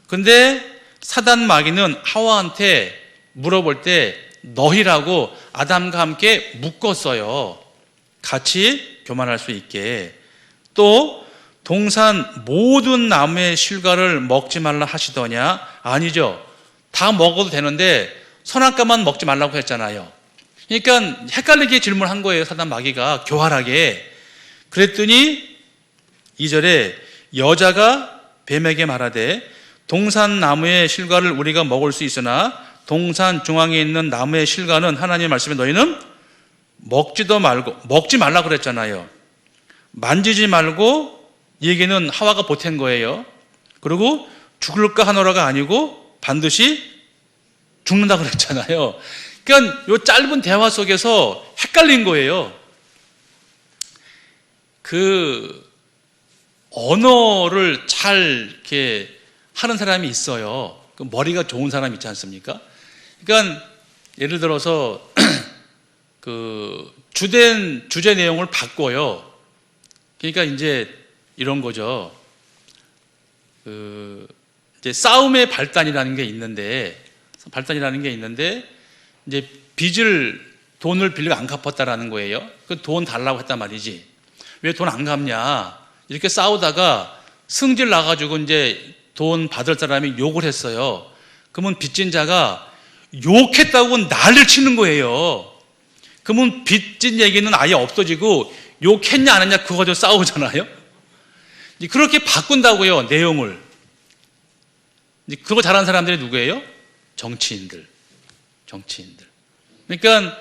근데 사단 마귀는 하와한테 물어볼 때 너희라고 아담과 함께 묶었어요. 같이 교만할 수 있게. 또 동산 모든 나무의 실과를 먹지 말라 하시더냐? 아니죠. 다 먹어도 되는데 선악과만 먹지 말라고 했잖아요. 그러니까 헷갈리게 질문한 거예요. 사단 마귀가 교활하게. 그랬더니 2절에 여자가 뱀에게 말하되 동산 나무의 실과를 우리가 먹을 수 있으나 동산 중앙에 있는 나무의 실과는 하나님의 말씀에 너희는 먹지도 말고, 먹지 말라고 그랬잖아요. 만지지 말고 이 얘기는 하와가 보탠 거예요. 그리고 죽을까 하노라가 아니고 반드시 죽는다 그랬잖아요. 그러니까 이 짧은 대화 속에서 헷갈린 거예요. 그 언어를 잘 이렇게 하는 사람이 있어요. 그 머리가 좋은 사람 있지 않습니까? 그러니까 예를 들어서 그 주제 내용을 바꿔요. 그러니까 이제 이런 거죠. 그 이제 싸움의 발단이라는 게 있는데 이제 돈을 빌리고 안 갚았다라는 거예요. 그 돈 달라고 했단 말이지. 왜 돈 안 갚냐? 이렇게 싸우다가 승질 나가지고 이제 돈 받을 사람이 욕을 했어요. 그러면 빚진 자가 욕했다고 난리를 치는 거예요. 그러면 빚진 얘기는 아예 없어지고 욕했냐 안 했냐 그거 가지고 싸우잖아요. 그렇게 바꾼다고요, 내용을. 그거 잘하는 사람들이 누구예요? 정치인들. 그러니까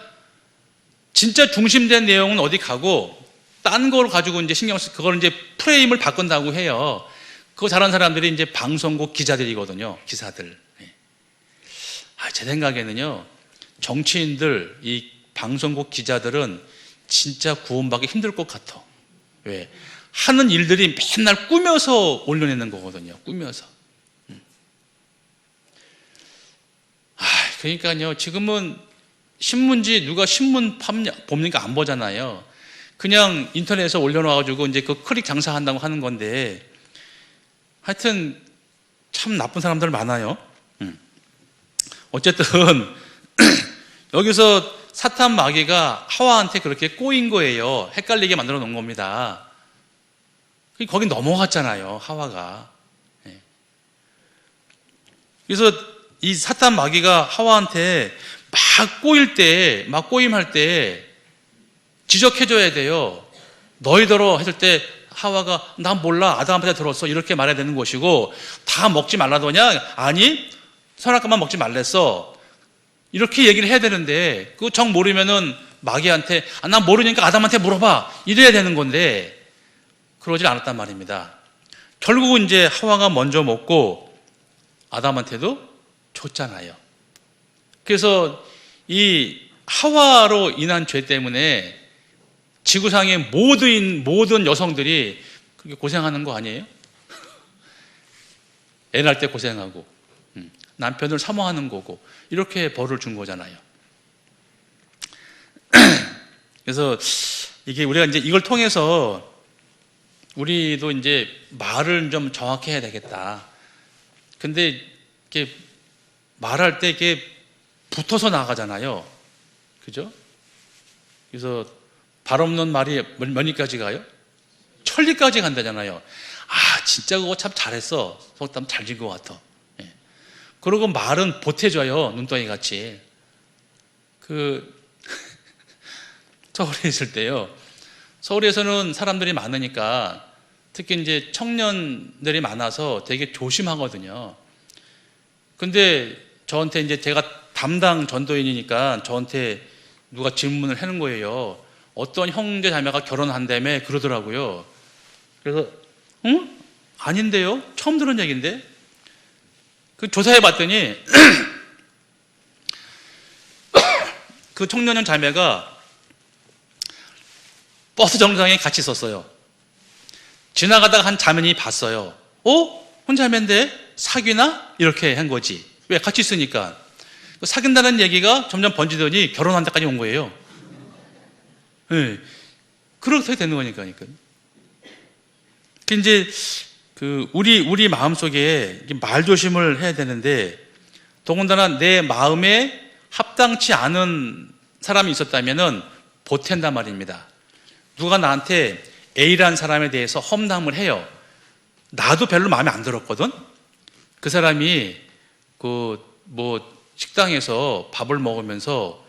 진짜 중심된 내용은 어디 가고 딴 걸 가지고 이제 신경 쓰고 그걸 이제 프레임을 바꾼다고 해요. 그거 잘하는 사람들이 이제 방송국 기자들이거든요. 기사들. 제 생각에는요, 정치인들, 이 방송국 기자들은 진짜 구원받기 힘들 것 같아. 왜? 하는 일들이 맨날 꾸며서 올려내는 거거든요. 꾸며서. 그러니까요, 지금은 신문지 누가 신문 봅니까? 안 보잖아요. 그냥 인터넷에 올려놔가지고 이제 그 클릭 장사한다고 하는 건데, 하여튼 참 나쁜 사람들 많아요. 어쨌든 여기서 사탄 마귀가 하와한테 그렇게 꼬인 거예요. 헷갈리게 만들어 놓은 겁니다. 거기 넘어갔잖아요, 하와가. 그래서 이 사탄 마귀가 하와한테 막 꼬임할 때 지적해줘야 돼요. 너희더러 했을 때 하와가 난 몰라, 아담한테 들었어, 이렇게 말해야 되는 것이고, 다 먹지 말라더냐? 아니, 선악과만 먹지 말랬어, 이렇게 얘기를 해야 되는데, 그거 정 모르면은 마귀한테 난 모르니까 아담한테 물어봐, 이래야 되는 건데 그러질 않았단 말입니다. 결국은 이제 하와가 먼저 먹고 아담한테도 줬잖아요. 그래서 이 하와로 인한 죄 때문에 지구상의 모든 여성들이 그렇게 고생하는 거 아니에요? 애 낳을 때 고생하고 남편을 사모하는 거고, 이렇게 벌을 준 거잖아요. 그래서 이게 우리가 이제 이걸 통해서 우리도 이제 말을 좀 정확히 해야 되겠다. 근데 이렇게 말할 때 이게 붙어서 나가잖아요. 그죠? 그래서 발 없는 말이 몇리까지 가요? 천리까지 간다잖아요. 진짜 그거 참 잘했어. 속담 잘 진 것 같아. 그리고 말은 보태줘요. 눈덩이 같이. 서울에 있을 때요. 서울에서는 사람들이 많으니까, 특히 이제 청년들이 많아서 되게 조심하거든요. 근데 저한테 이제 제가 담당 전도인이니까 저한테 누가 질문을 하는 거예요. 어떤 형제 자매가 결혼한다며 그러더라고요. 그래서 응? 아닌데요? 처음 들은 얘기인데? 조사해 봤더니 그 청년형 자매가 버스 정류장에 같이 있었어요. 지나가다가 한 자매님이 봤어요. 혼자매인데 사귀나? 이렇게 한 거지. 왜? 같이 있으니까. 사귄다는 얘기가 점점 번지더니 결혼한 데까지 온 거예요. 네. 그렇게 되는 거니까. 이제 우리 마음속에 말 조심을 해야 되는데, 더군다나 내 마음에 합당치 않은 사람이 있었다면은 보탠단 말입니다. 누가 나한테 A라는 사람에 대해서 험담을 해요. 나도 별로 마음에 안 들었거든. 그 사람이 식당에서 밥을 먹으면서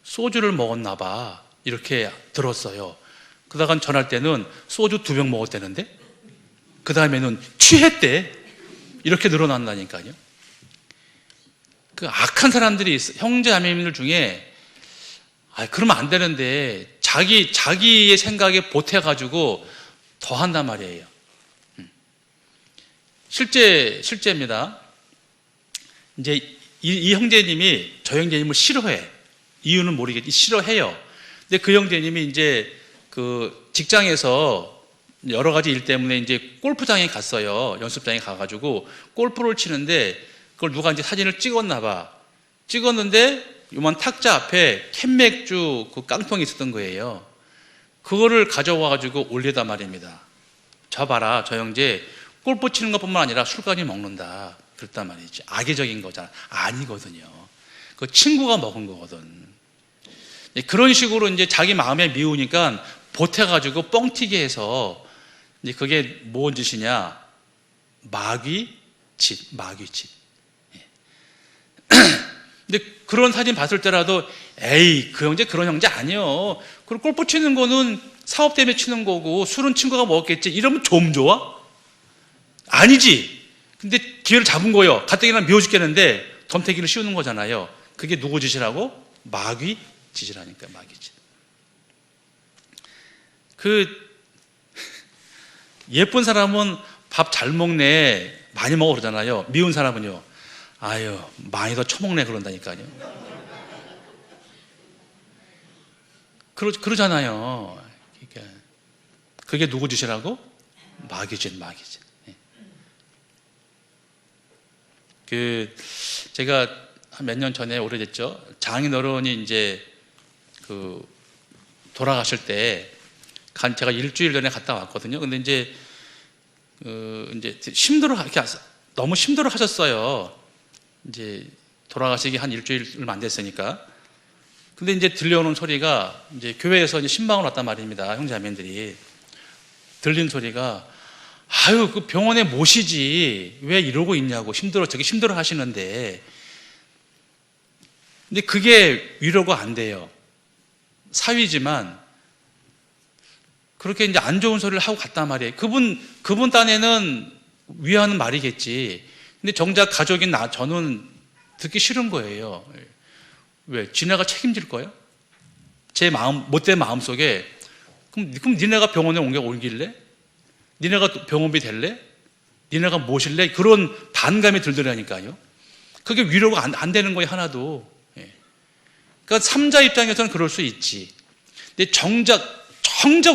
소주를 먹었나 봐, 이렇게 들었어요. 그러다가 전할 때는 소주 2병 먹었다는데, 그 다음에는 취했대, 이렇게 늘어난다니까요. 그 악한 사람들이 있어. 형제자매님들 중에 그러면 안 되는데 자기의 생각에 보태가지고 더 한단 말이에요. 실제입니다. 이제 이 형제님이 저 형제님을 싫어해. 이유는 모르겠지, 싫어해요. 근데 그 형제님이 이제 그 직장에서 여러 가지 일 때문에 이제 골프장에 갔어요. 연습장에 가가지고 골프를 치는데 그걸 누가 이제 사진을 찍었나 봐. 찍었는데 요만 탁자 앞에 캔맥주 그 깡통이 있었던 거예요. 그거를 가져와가지고 올리다 말입니다. 저 봐라, 저 형제 골프 치는 것뿐만 아니라 술까지 먹는다, 그랬단 말이지. 악의적인 거잖아. 아니거든요. 그 친구가 먹은 거거든. 그런 식으로 이제 자기 마음에 미우니까 보태가지고 뻥튀기 해서, 이제 그게 뭔 짓이냐? 마귀짓. 근데 그런 사진 봤을 때라도, 에이, 그 형제 그런 형제 아니요. 그리고 골프 치는 거는 사업 때문에 치는 거고, 술은 친구가 먹었겠지. 이러면 좀 좋아? 아니지. 근데 기회를 잡은 거예요. 가뜩이나 미워 죽겠는데 덤태기를 씌우는 거잖아요. 그게 누구 짓이라고? 마귀 짓이라니까, 마귀 짓. 예쁜 사람은 밥 잘 먹네, 많이 먹어 그러잖아요. 미운 사람은요, 아유, 많이 더 처먹네 그런다니까요. 그러잖아요. 그러니까 그게 누구 짓이라고? 마귀 짓. 제가 한 몇 년 전에, 오래됐죠, 장인어른이 이제 돌아가실 때 제가 일주일 전에 갔다 왔거든요. 근데 이제 너무 힘들어 하셨어요. 이제 돌아가시기 한 일주일 얼마 안 됐으니까. 근데 이제 들려오는 소리가, 이제 교회에서 이제 신방을 왔단 말입니다. 형제자매들이 들린 소리가, 아유, 그 병원에 모시지 왜 이러고 있냐고, 저기 힘들어 하시는데. 근데 그게 위로가 안 돼요. 사위지만 그렇게 이제 안 좋은 소리를 하고 갔단 말이에요. 그분 딴에는 위하는 말이겠지. 근데 정작 가족인 저는 듣기 싫은 거예요. 왜? 지네가 책임질 거야? 제 못된 마음 속에, 그럼 니네가 병원에 옮길래? 니네가 병원비 될래? 니네가 모실래? 그런 반감이 들더라니까요. 그게 위로가 안 되는 거예요, 하나도. 그러니까 3자 입장에서는 그럴 수 있지. 근데 정작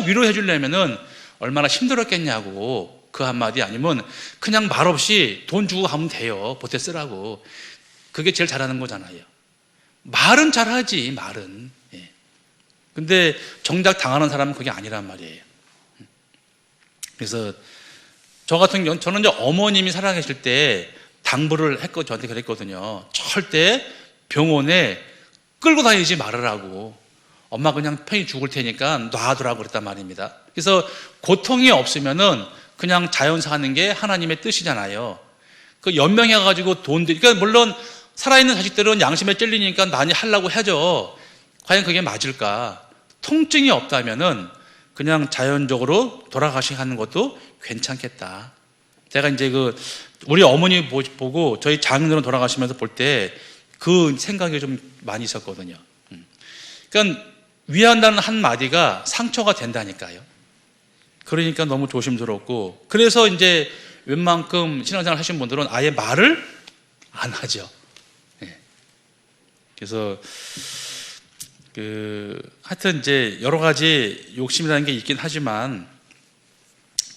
위로해 주려면은 얼마나 힘들었겠냐고, 그 한마디. 아니면 그냥 말없이 돈 주고 가면 돼요, 보태 쓰라고. 그게 제일 잘하는 거잖아요. 말은 잘하지, 말은. 근데 정작 당하는 사람은 그게 아니란 말이에요. 그래서 저 같은 경우는, 저는 이제 어머님이 살아계실 때 당부를 했고 저한테 그랬거든요. 절대 병원에 끌고 다니지 말으라고. 엄마 그냥 편히 죽을 테니까 놔두라고 그랬단 말입니다. 그래서 고통이 없으면은 그냥 자연 사는 게 하나님의 뜻이잖아요. 그 연명해가지고 그러니까 물론 살아있는 자식들은 양심에 찔리니까 많이 하려고 하죠. 과연 그게 맞을까? 통증이 없다면은 그냥 자연적으로 돌아가시게 하는 것도 괜찮겠다. 제가 이제 우리 어머니 보고 저희 장인어른 돌아가시면서 볼 때 그 생각이 좀 많이 있었거든요. 그러니까 위한다는 한 마디가 상처가 된다니까요. 그러니까 너무 조심스럽고, 그래서 이제 웬만큼 신앙생활 하신 분들은 아예 말을 안 하죠. 그래서 하여튼 이제 여러 가지 욕심이라는 게 있긴 하지만,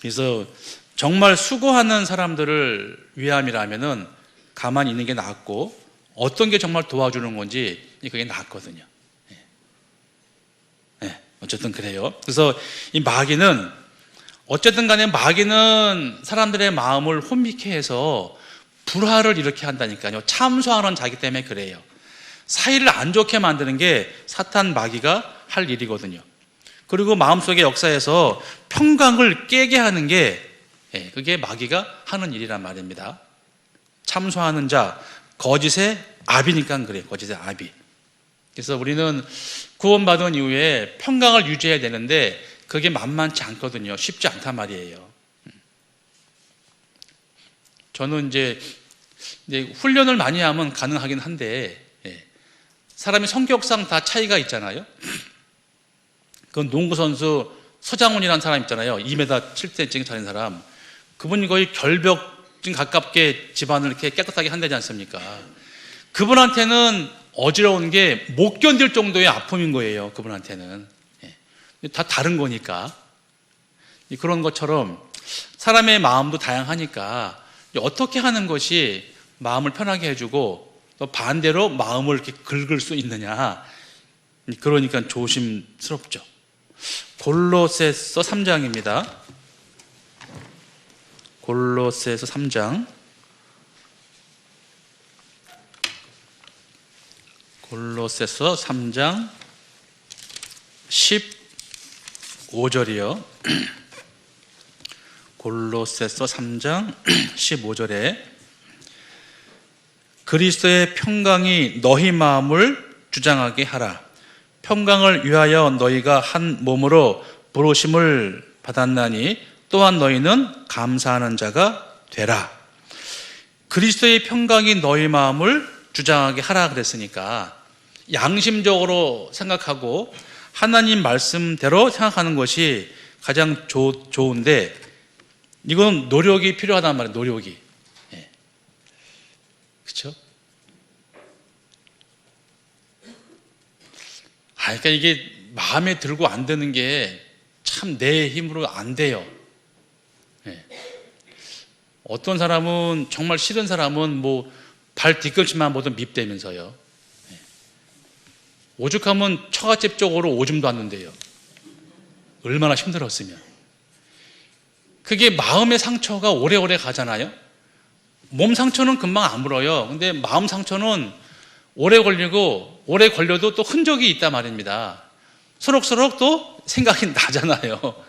그래서 정말 수고하는 사람들을 위함이라면은 가만히 있는 게 낫고, 어떤 게 정말 도와주는 건지 그게 낫거든요. 어쨌든 그래요. 그래서 이 마귀는, 어쨌든 간에 마귀는 사람들의 마음을 혼미케 해서 불화를 일으켜 한다니까요. 참소하는 자기 때문에 그래요. 사이를 안 좋게 만드는 게 사탄 마귀가 할 일이거든요. 그리고 마음속의 역사에서 평강을 깨게 하는 게 그게 마귀가 하는 일이란 말입니다. 참소하는 자, 거짓의 아비니까 그래요. 거짓의 아비. 그래서 우리는 구원받은 이후에 평강을 유지해야 되는데 그게 만만치 않거든요. 쉽지 않단 말이에요. 저는 이제 훈련을 많이 하면 가능하긴 한데 사람이 성격상 다 차이가 있잖아요. 그 농구 선수 서장훈이라는 사람 있잖아요. 2m 7cm 차린 사람. 그분이 거의 결벽증 가깝게 집안을 이렇게 깨끗하게 한다지 않습니까? 그분한테는 어지러운 게 못 견딜 정도의 아픔인 거예요. 그분한테는. 다 다른 거니까. 그런 것처럼 사람의 마음도 다양하니까 어떻게 하는 것이 마음을 편하게 해주고 또 반대로 마음을 이렇게 긁을 수 있느냐. 그러니까 조심스럽죠. 골로새서 3장입니다. 골로새서 3장. 골로새서 3장 15절이요. 골로새서 3장 15절에 그리스도의 평강이 너희 마음을 주장하게 하라. 평강을 위하여 너희가 한 몸으로 부르심을 받았나니 또한 너희는 감사하는 자가 되라. 그리스도의 평강이 너희 마음을 주장하게 하라 그랬으니까 양심적으로 생각하고 하나님 말씀대로 생각하는 것이 가장 좋은데 이건 노력이 필요하단 말이에요. 노력이. 그렇죠? 그러니까 이게 마음에 들고 안 되는 게 참 내 힘으로 안 돼요. 어떤 사람은 정말 싫은 사람은 뭐 발 뒤꿈치만 보던 밉대면서요. 오죽하면 처갓집 쪽으로 오줌도 않는데요. 얼마나 힘들었으면. 그게 마음의 상처가 오래오래 가잖아요. 몸 상처는 금방 아물어요. 근데 마음 상처는 오래 걸리고 오래 걸려도 또 흔적이 있단 말입니다. 서록서록 또 생각이 나잖아요.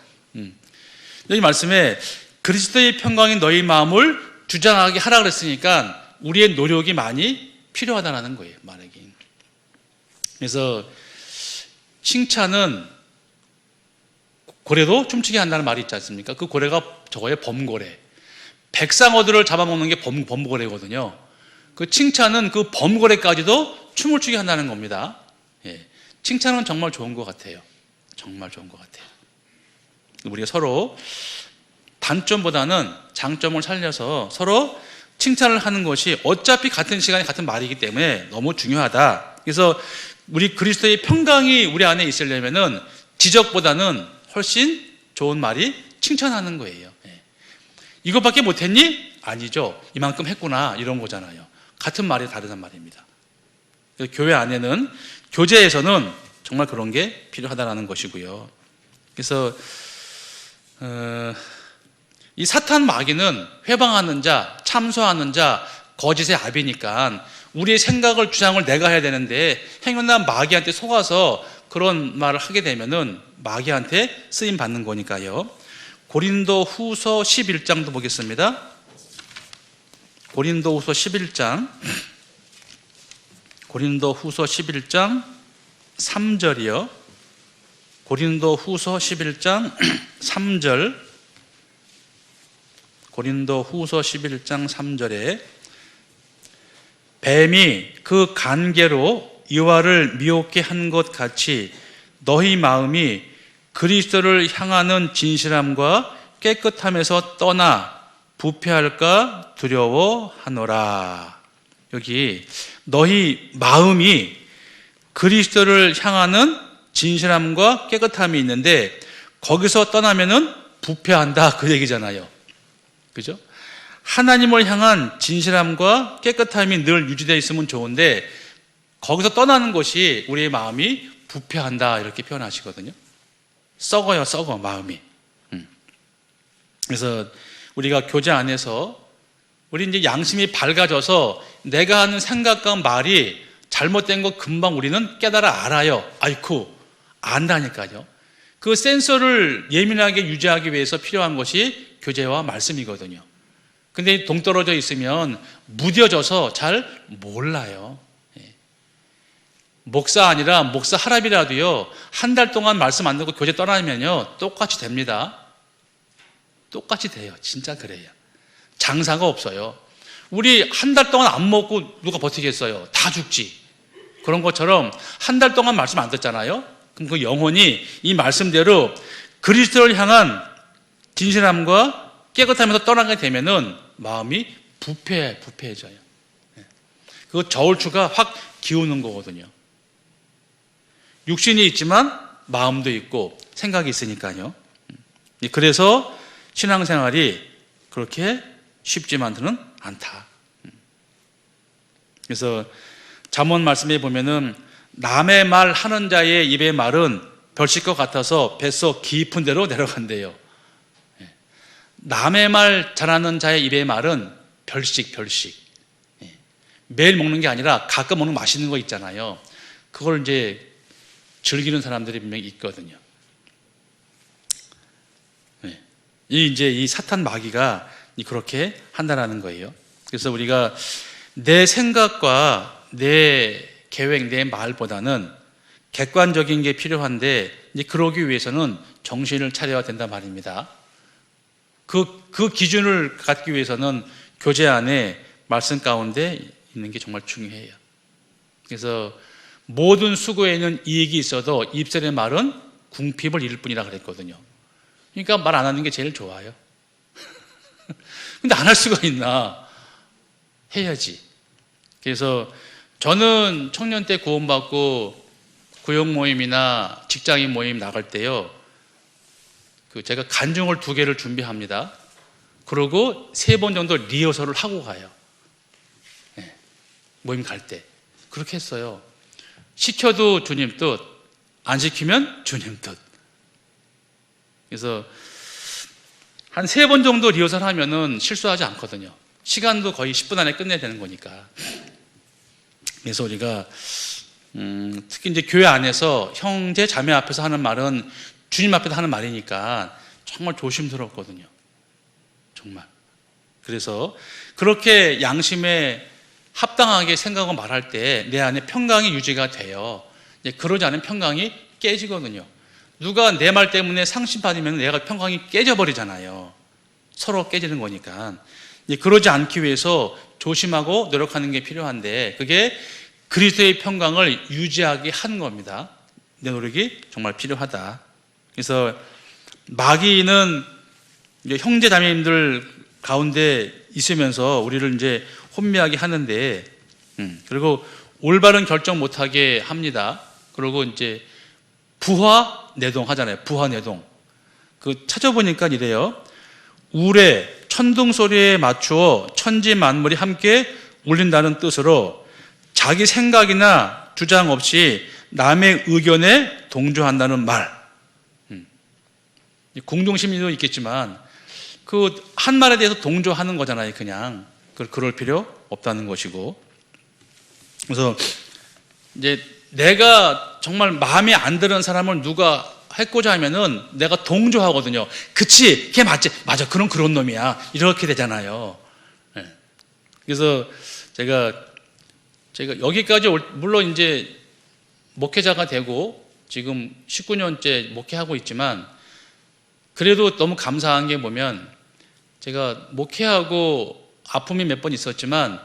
여기 말씀에 그리스도의 평강이 너희 마음을 주장하게 하라 그랬으니까 우리의 노력이 많이 필요하다는 거예요. 말하기. 그래서 칭찬은 고래도 춤추게 한다는 말이 있지 않습니까? 그 고래가 저거의 범고래. 백상어들을 잡아먹는 게 범고래거든요. 그 칭찬은 그 범고래까지도 춤을 추게 한다는 겁니다. 칭찬은 정말 좋은 것 같아요. 정말 좋은 것 같아요. 우리가 서로 단점보다는 장점을 살려서 서로 칭찬을 하는 것이 어차피 같은 시간에 같은 말이기 때문에 너무 중요하다. 그래서 우리 그리스도의 평강이 우리 안에 있으려면은 지적보다는 훨씬 좋은 말이 칭찬하는 거예요. 이것밖에 못했니? 아니죠. 이만큼 했구나. 이런 거잖아요. 같은 말이 다르단 말입니다. 교회 안에는, 교제에서는 정말 그런 게 필요하다는 것이고요. 그래서 이 사탄 마귀는 회방하는 자, 참소하는 자, 거짓의 아비니까 우리의 생각을, 주장을 내가 해야 되는데 행여나 마귀한테 속아서 그런 말을 하게 되면은 마귀한테 쓰임 받는 거니까요. 고린도 후서 11장도 보겠습니다. 고린도 후서 11장 3절이요. 고린도 후서 11장 3절. 고린도 후서 11장 3절에 뱀이 그 간계로 이와를 미혹게 한 것 같이 너희 마음이 그리스도를 향하는 진실함과 깨끗함에서 떠나 부패할까 두려워하노라. 여기 너희 마음이 그리스도를 향하는 진실함과 깨끗함이 있는데 거기서 떠나면은 부패한다 그 얘기잖아요. 그죠? 하나님을 향한 진실함과 깨끗함이 늘 유지되어 있으면 좋은데 거기서 떠나는 것이 우리의 마음이 부패한다 이렇게 표현하시거든요. 썩어요, 썩어 마음이. 그래서 우리가 교제 안에서 우리 이제 양심이 밝아져서 내가 하는 생각과 말이 잘못된 거 금방 우리는 깨달아 알아요. 아이쿠 안다니까요. 그 센서를 예민하게 유지하기 위해서 필요한 것이 교제와 말씀이거든요. 근데 동떨어져 있으면 무뎌져서 잘 몰라요. 목사 아니라 목사 할아비라도요, 한 달 동안 말씀 안 듣고 교제 떠나면요, 똑같이 됩니다. 똑같이 돼요. 진짜 그래요. 장사가 없어요. 우리 한 달 동안 안 먹고 누가 버티겠어요? 다 죽지. 그런 것처럼 한 달 동안 말씀 안 듣잖아요? 그럼 그 영혼이 이 말씀대로 그리스도를 향한 진실함과 깨끗하면서 떠나게 되면은 마음이 부패해져요. 그 저울추가 확 기우는 거거든요. 육신이 있지만 마음도 있고 생각이 있으니까요. 그래서 신앙생활이 그렇게 쉽지만은 않다. 그래서 잠언 말씀에 보면은 남의 말 하는 자의 입의 말은 별식것 같아서 뱃속 깊은 데로 내려간대요. 남의 말 잘하는 자의 입의 말은 별식. 매일 먹는 게 아니라 가끔 먹는 맛있는 거 있잖아요. 그걸 이제 즐기는 사람들이 분명히 있거든요. 이 사탄 마귀가 그렇게 한다는 거예요. 그래서 우리가 내 생각과 내 계획, 내 말보다는 객관적인 게 필요한데, 이제 그러기 위해서는 정신을 차려야 된단 말입니다. 그 기준을 갖기 위해서는 교제 안에 말씀 가운데 있는 게 정말 중요해요. 그래서 모든 수고에는 이익이 있어도 입술의 말은 궁핍을 이룰 뿐이라 그랬거든요. 그러니까 말 안 하는 게 제일 좋아요. 근데 안 할 수가 있나? 해야지. 그래서 저는 청년 때 구원받고 구역 모임이나 직장인 모임 나갈 때요, 제가 간증을 2개를 준비합니다. 그리고 3번 정도 리허설을 하고 가요. 모임 갈 때. 그렇게 했어요. 시켜도 주님 뜻, 안 시키면 주님 뜻. 그래서 한 3번 정도 리허설 하면은 실수하지 않거든요. 시간도 거의 10분 안에 끝내야 되는 거니까. 그래서 우리가 특히 이제 교회 안에서 형제 자매 앞에서 하는 말은 주님 앞에서 하는 말이니까 정말 조심스럽거든요. 정말. 그래서 그렇게 양심에 합당하게 생각하고 말할 때 내 안에 평강이 유지가 돼요. 그러지 않으면 평강이 깨지거든요. 누가 내 말 때문에 상심받으면 내가 평강이 깨져버리잖아요. 서로 깨지는 거니까. 그러지 않기 위해서 조심하고 노력하는 게 필요한데, 그게 그리스도의 평강을 유지하게 하는 겁니다. 내 노력이 정말 필요하다. 그래서 마귀는 이제 형제 자매님들 가운데 있으면서 우리를 이제 혼미하게 하는데, 그리고 올바른 결정 못하게 합니다. 그리고 이제 부화내동 하잖아요. 부화내동. 찾아보니까 이래요. 우레, 천둥 소리에 맞추어 천지 만물이 함께 울린다는 뜻으로 자기 생각이나 주장 없이 남의 의견에 동조한다는 말. 공동심리도 있겠지만 한 말에 대해서 동조하는 거잖아요. 그냥 그럴 필요 없다는 것이고. 그래서 이제 내가 정말 마음에 안 드는 사람을 누가 했고자 하면은 내가 동조하거든요. 그치, 걔 맞지, 맞아, 그런 놈이야, 이렇게 되잖아요. 그래서 제가 여기까지 물론 이제 목회자가 되고 지금 19년째 목회하고 있지만, 그래도 너무 감사한 게 보면, 제가 목회하고 아픔이 몇 번 있었지만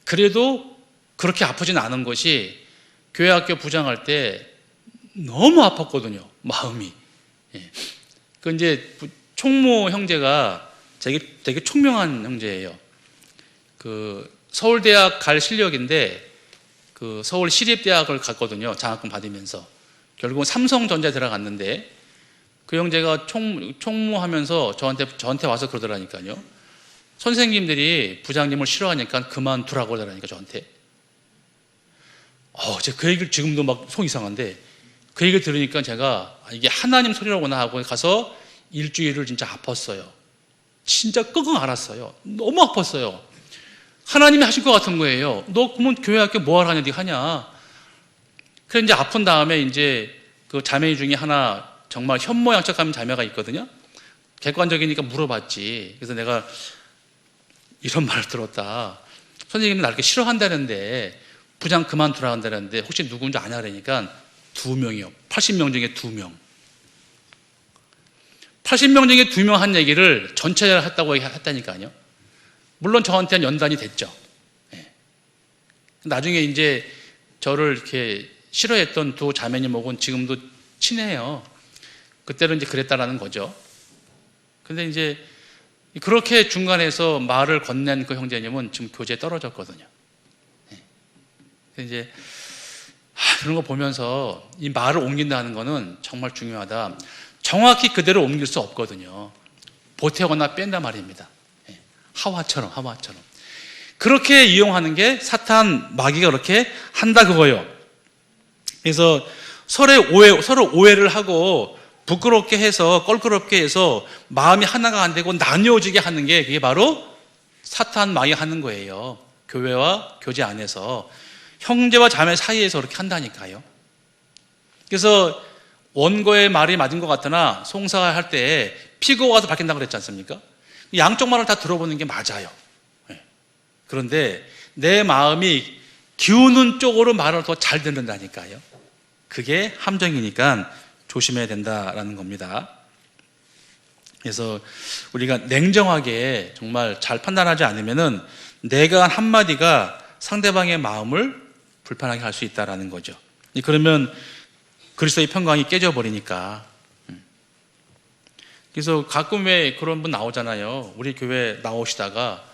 그래도 그렇게 아프진 않은 것이, 교회 학교 부장할 때 너무 아팠거든요, 마음이. 이제 총무 형제가 되게 총명한 형제예요. 서울대학 갈 실력인데 서울 시립대학을 갔거든요. 장학금 받으면서. 결국은 삼성전자에 들어갔는데, 그 형제가 총무하면서 저한테 와서 그러더라니까요. 선생님들이 부장님을 싫어하니까 그만두라고 그러더라니까, 저한테. 제가 그 얘기를 지금도 막 속 이상한데, 그 얘기를 들으니까 제가 이게 하나님 소리라구나 하고 가서 일주일을 진짜 아팠어요. 진짜 끙끙 앓았어요. 너무 아팠어요. 하나님이 하실 것 같은 거예요. 너 그러면 교회 학교 뭐하러 하냐, 네가 하냐. 그래 이제 아픈 다음에 이제 그 자매 중에 하나 정말 현모양처가는 자매가 있거든요. 객관적이니까 물어봤지. 그래서 내가 이런 말을 들었다. 선생님이 나를 이렇게 싫어한다는데 부장 그만두라 한다는데 혹시 누군지 아냐 그러니까 2명이요. 80명 중에 2명. 80명 중에 2명 한 얘기를 전체를 했다고 했다니까요. 물론 저한테는 연단이 됐죠. 네. 나중에 이제 저를 이렇게 싫어했던 두 자매님하고는 지금도 친해요. 그때는 이제 그랬다라는 거죠. 근데 이제 그렇게 중간에서 말을 건넨 그 형제님은 지금 교제에 떨어졌거든요. 네. 이제 그런 거 보면서 이 말을 옮긴다는 거는 정말 중요하다. 정확히 그대로 옮길 수 없거든요. 보태거나 뺀단 말입니다. 네. 하와처럼. 그렇게 이용하는 게 사탄 마귀가 그렇게 한다 그거예요. 그래서 서로 오해를 하고 부끄럽게 해서 껄끄럽게 해서 마음이 하나가 안 되고 나뉘어지게 하는 게 그게 바로 사탄 마귀가 하는 거예요. 교회와 교제 안에서 형제와 자매 사이에서 그렇게 한다니까요. 그래서 원고의 말이 맞은 것 같으나 송사가 할 때 피고가 와서 밝힌다고 그랬지 않습니까? 양쪽 말을 다 들어보는 게 맞아요. 그런데 내 마음이 기우는 쪽으로 말을 더 잘 듣는다니까요. 그게 함정이니까 조심해야 된다라는 겁니다. 그래서 우리가 냉정하게 정말 잘 판단하지 않으면은 내가 한 한마디가 상대방의 마음을 불편하게 할 수 있다라는 거죠. 그러면 그리스도의 평강이 깨져버리니까. 그래서 가끔 왜 그런 분 나오잖아요. 우리 교회 나오시다가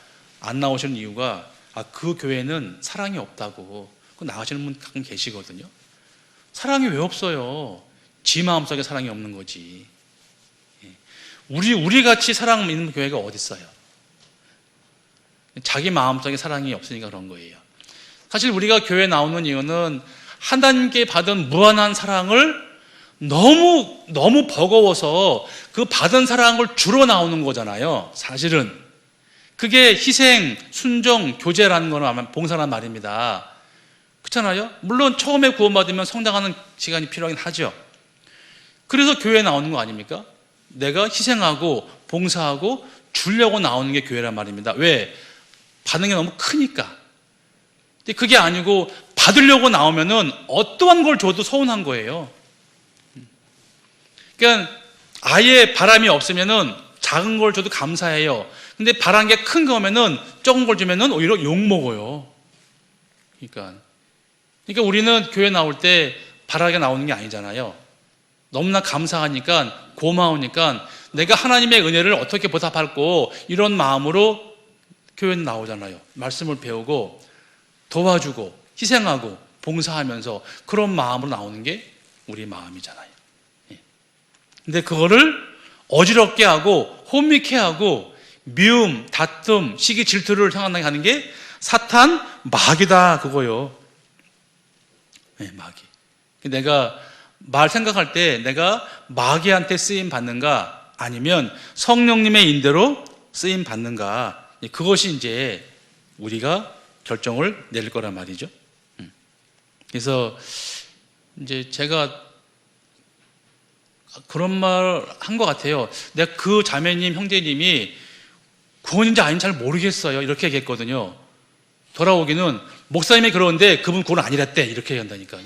안 나오시는 이유가 그 교회는 사랑이 없다고. 그 나가시는 분 가끔 계시거든요. 사랑이 왜 없어요? 지 마음속에 사랑이 없는 거지. 우리 같이 사랑 있는 교회가 어디 있어요? 자기 마음속에 사랑이 없으니까 그런 거예요. 사실 우리가 교회에 나오는 이유는 하나님께 받은 무한한 사랑을 너무 버거워서 그 받은 사랑을 주러 나오는 거잖아요. 사실은 그게 희생, 순종, 교제라는 거는 봉사라는 말입니다. 그렇잖아요. 물론 처음에 구원받으면 성장하는 시간이 필요하긴 하죠. 그래서 교회에 나오는 거 아닙니까? 내가 희생하고 봉사하고 주려고 나오는 게 교회란 말입니다. 왜? 받는 게 너무 크니까. 근데 그게 아니고 받으려고 나오면은 어떠한 걸 줘도 서운한 거예요. 그러니까 아예 바람이 없으면은 작은 걸 줘도 감사해요. 근데 바란 게 큰 거면은 적은 걸 주면은 오히려 욕 먹어요. 그러니까 우리는 교회 나올 때 바라게 나오는 게 아니잖아요. 너무나 감사하니까 고마우니까 내가 하나님의 은혜를 어떻게 보답할고 이런 마음으로 교회는 나오잖아요. 말씀을 배우고 도와주고 희생하고 봉사하면서 그런 마음으로 나오는 게 우리 마음이잖아요. 근데 그거를 어지럽게 하고 혼미케 하고 미움, 다툼, 시기, 질투를 향하게 하는 게 사탄 마귀다 그거요. 네, 마귀. 내가 말 생각할 때 내가 마귀한테 쓰임 받는가 아니면 성령님의 인대로 쓰임 받는가, 그것이 이제 우리가 결정을 내릴 거란 말이죠. 그래서 이제 제가 그런 말 한 것 같아요. 내가 그 자매님, 형제님이 구원인지 아닌지 잘 모르겠어요. 이렇게 얘기했거든요. 돌아오기는 목사님이 그러는데 그분 구원 아니랬대. 이렇게 얘기한다니까요.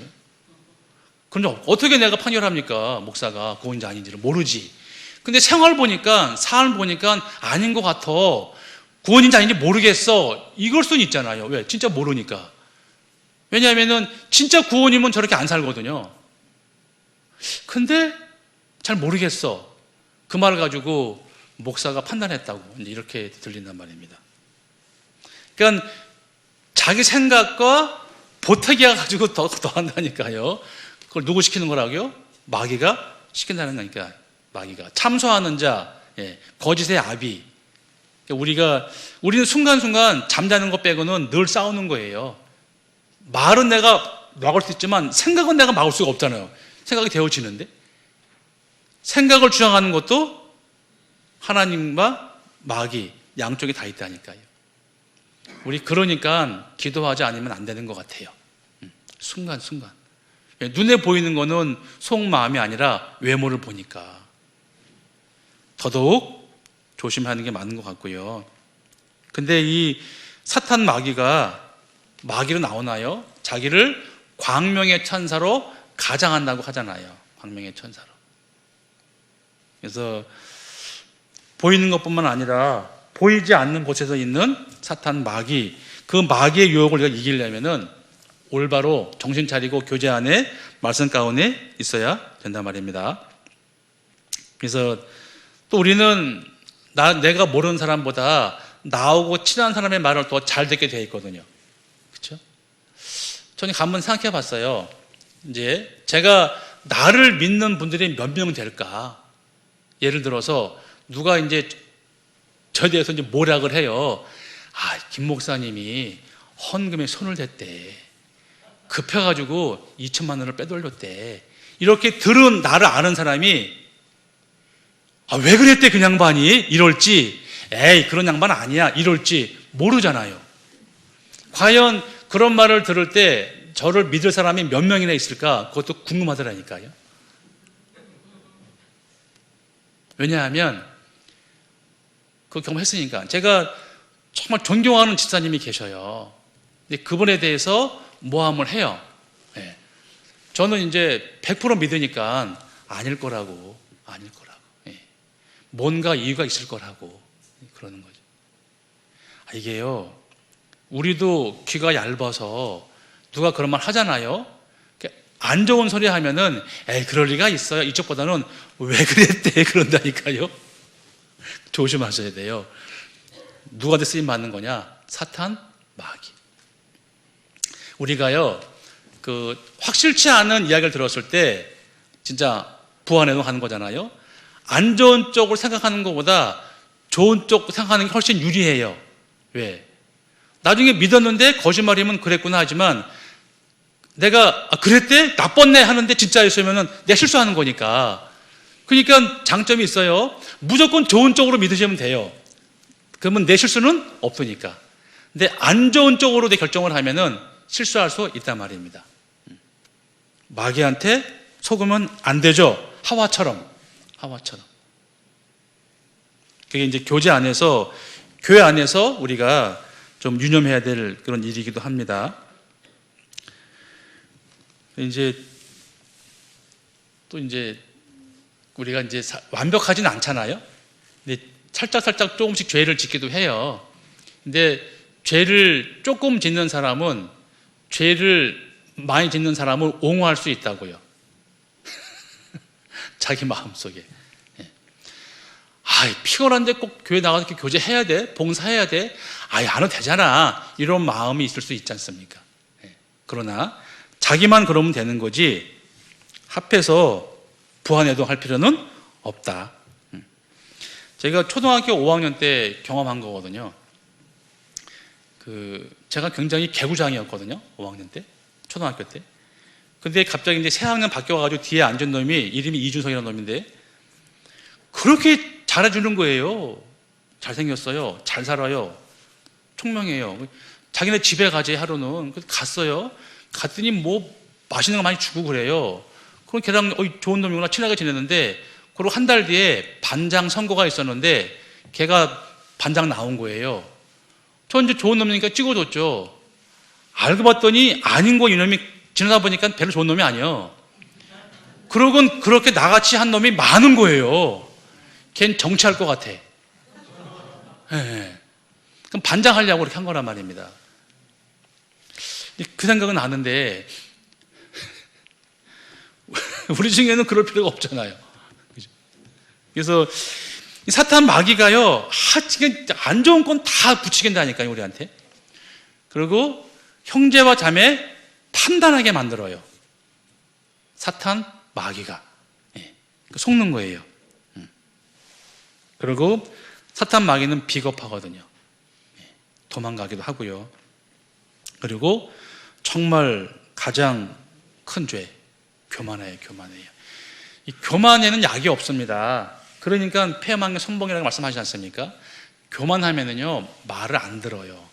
그런데 어떻게 내가 판결합니까? 목사가 구원인지 아닌지를 모르지. 근데 생활 보니까, 삶 보니까 아닌 것 같아. 구원인지 아닌지 모르겠어. 이걸 수는 있잖아요. 왜? 진짜 모르니까. 왜냐하면은 진짜 구원이면 저렇게 안 살거든요. 근데 잘 모르겠어. 그 말을 가지고 목사가 판단했다고 이렇게 들린단 말입니다. 그러니까 자기 생각과 보태기가 가지고 더 한다니까요. 그걸 누구 시키는 거라고요? 마귀가 시킨다는 거니까. 마귀가 참소하는 자, 거짓의 아비. 우리는 순간순간 잠자는 것 빼고는 늘 싸우는 거예요. 말은 내가 막을 수 있지만 생각은 내가 막을 수가 없잖아요. 생각이 되어지는데 생각을 주장하는 것도 하나님과 마귀 양쪽이 다 있다니까요. 우리 그러니까 기도하지 않으면 안 되는 것 같아요. 순간순간. 눈에 보이는 거는 속마음이 아니라 외모를 보니까 더더욱 조심하는 게 맞는 것 같고요. 근데 이 사탄 마귀가 마귀로 나오나요? 자기를 광명의 천사로 가장한다고 하잖아요. 광명의 천사로. 그래서 보이는 것뿐만 아니라 보이지 않는 곳에서 있는 사탄 마귀, 그 마귀의 유혹을 우리가 이기려면은 올바로 정신 차리고 교제 안에 말씀 가운데 있어야 된단 말입니다. 그래서 또 우리는 내가 모르는 사람보다 나하고 친한 사람의 말을 더 잘 듣게 되어 있거든요. 그렇죠? 저는 한번 생각해 봤어요. 이제 제가 나를 믿는 분들이 몇 명 될까? 예를 들어서 누가 이제 저에 대해서 이제 모략을 해요. 김 목사님이 헌금에 손을 댔대. 급해가지고 2천만 원을 빼돌렸대. 이렇게 들은 나를 아는 사람이 왜 그랬대 그 양반이? 이럴지, 에이 그런 양반 아니야 이럴지 모르잖아요. 과연 그런 말을 들을 때 저를 믿을 사람이 몇 명이나 있을까? 그것도 궁금하더라니까요. 왜냐하면 그 경험했으니까. 제가 정말 존경하는 집사님이 계셔요. 근데 그분에 대해서 모함을 해요. 네. 저는 이제 100% 믿으니까 아닐 거라고. 네. 뭔가 이유가 있을 거라고 그러는 거죠. 이게요, 우리도 귀가 얇아서 누가 그런 말 하잖아요. 안 좋은 소리 하면은 에이 그럴 리가 있어요. 이쪽보다는 왜 그랬대 그런다니까요. 조심하셔야 돼요. 누구한테 쓰임 받는 거냐? 사탄, 마귀. 우리가요, 확실치 않은 이야기를 들었을 때 진짜 부안해도 하는 거잖아요. 안 좋은 쪽을 생각하는 것보다 좋은 쪽 생각하는 게 훨씬 유리해요. 왜? 나중에 믿었는데 거짓말이면 그랬구나 하지만 내가 그랬대? 나빴네 하는데 진짜였으면 내가 실수하는 거니까. 그러니까 장점이 있어요. 무조건 좋은 쪽으로 믿으시면 돼요. 그러면 내 실수는 없으니까. 근데 안 좋은 쪽으로 내 결정을 하면은 실수할 수 있단 말입니다. 마귀한테 속으면 안 되죠. 하와처럼. 그게 이제 교회 안에서 우리가 좀 유념해야 될 그런 일이기도 합니다. 또 우리가 완벽하진 않잖아요. 근데 살짝 조금씩 죄를 짓기도 해요. 근데 죄를 조금 짓는 사람은 죄를 많이 짓는 사람을 옹호할 수 있다고요. 자기 마음속에. 피곤한데 꼭 교회 나가서 이렇게 교제해야 돼? 봉사해야 돼? 안 해도 되잖아. 이런 마음이 있을 수 있지 않습니까? 그러나 자기만 그러면 되는 거지 합해서 부안해동할 필요는 없다. 제가 초등학교 5학년 때 경험한 거거든요. 제가 굉장히 개구장이었거든요. 5학년 때, 초등학교 때. 근데 갑자기 이제 새 학년 바뀌어가지고 뒤에 앉은 놈이 이름이 이준석이라는 놈인데 그렇게 잘해주는 거예요. 잘생겼어요. 잘 살아요. 총명해요. 자기네 집에 가지 하루는. 그래서 갔어요. 갔더니 맛있는 거 많이 주고 그래요. 그럼 걔랑 좋은 놈이구나 친하게 지냈는데 그리고 한 달 뒤에 반장 선거가 있었는데 걔가 반장 나온 거예요. 저 이제 좋은 놈이니까 찍어줬죠. 알고 봤더니 아닌 거 이놈이 지나다 보니까 별로 좋은 놈이 아니에요. 그러곤 그렇게 나같이 한 놈이 많은 거예요. 걘 정치할 것 같아. 네. 그럼 반장하려고 그렇게 한 거란 말입니다. 그 생각은 나는데 우리 중에는 그럴 필요가 없잖아요. 그래서 사탄 마귀가요, 안 좋은 건 다 붙이긴다니까요, 우리한테. 그리고 형제와 자매 판단하게 만들어요. 사탄 마귀가. 속는 거예요. 그리고 사탄 마귀는 비겁하거든요. 도망가기도 하고요. 그리고 정말 가장 큰 죄, 교만해요. 이 교만에는 약이 없습니다. 그러니까 폐망의 선봉이라고 말씀하시지 않습니까? 교만하면은요, 말을 안 들어요.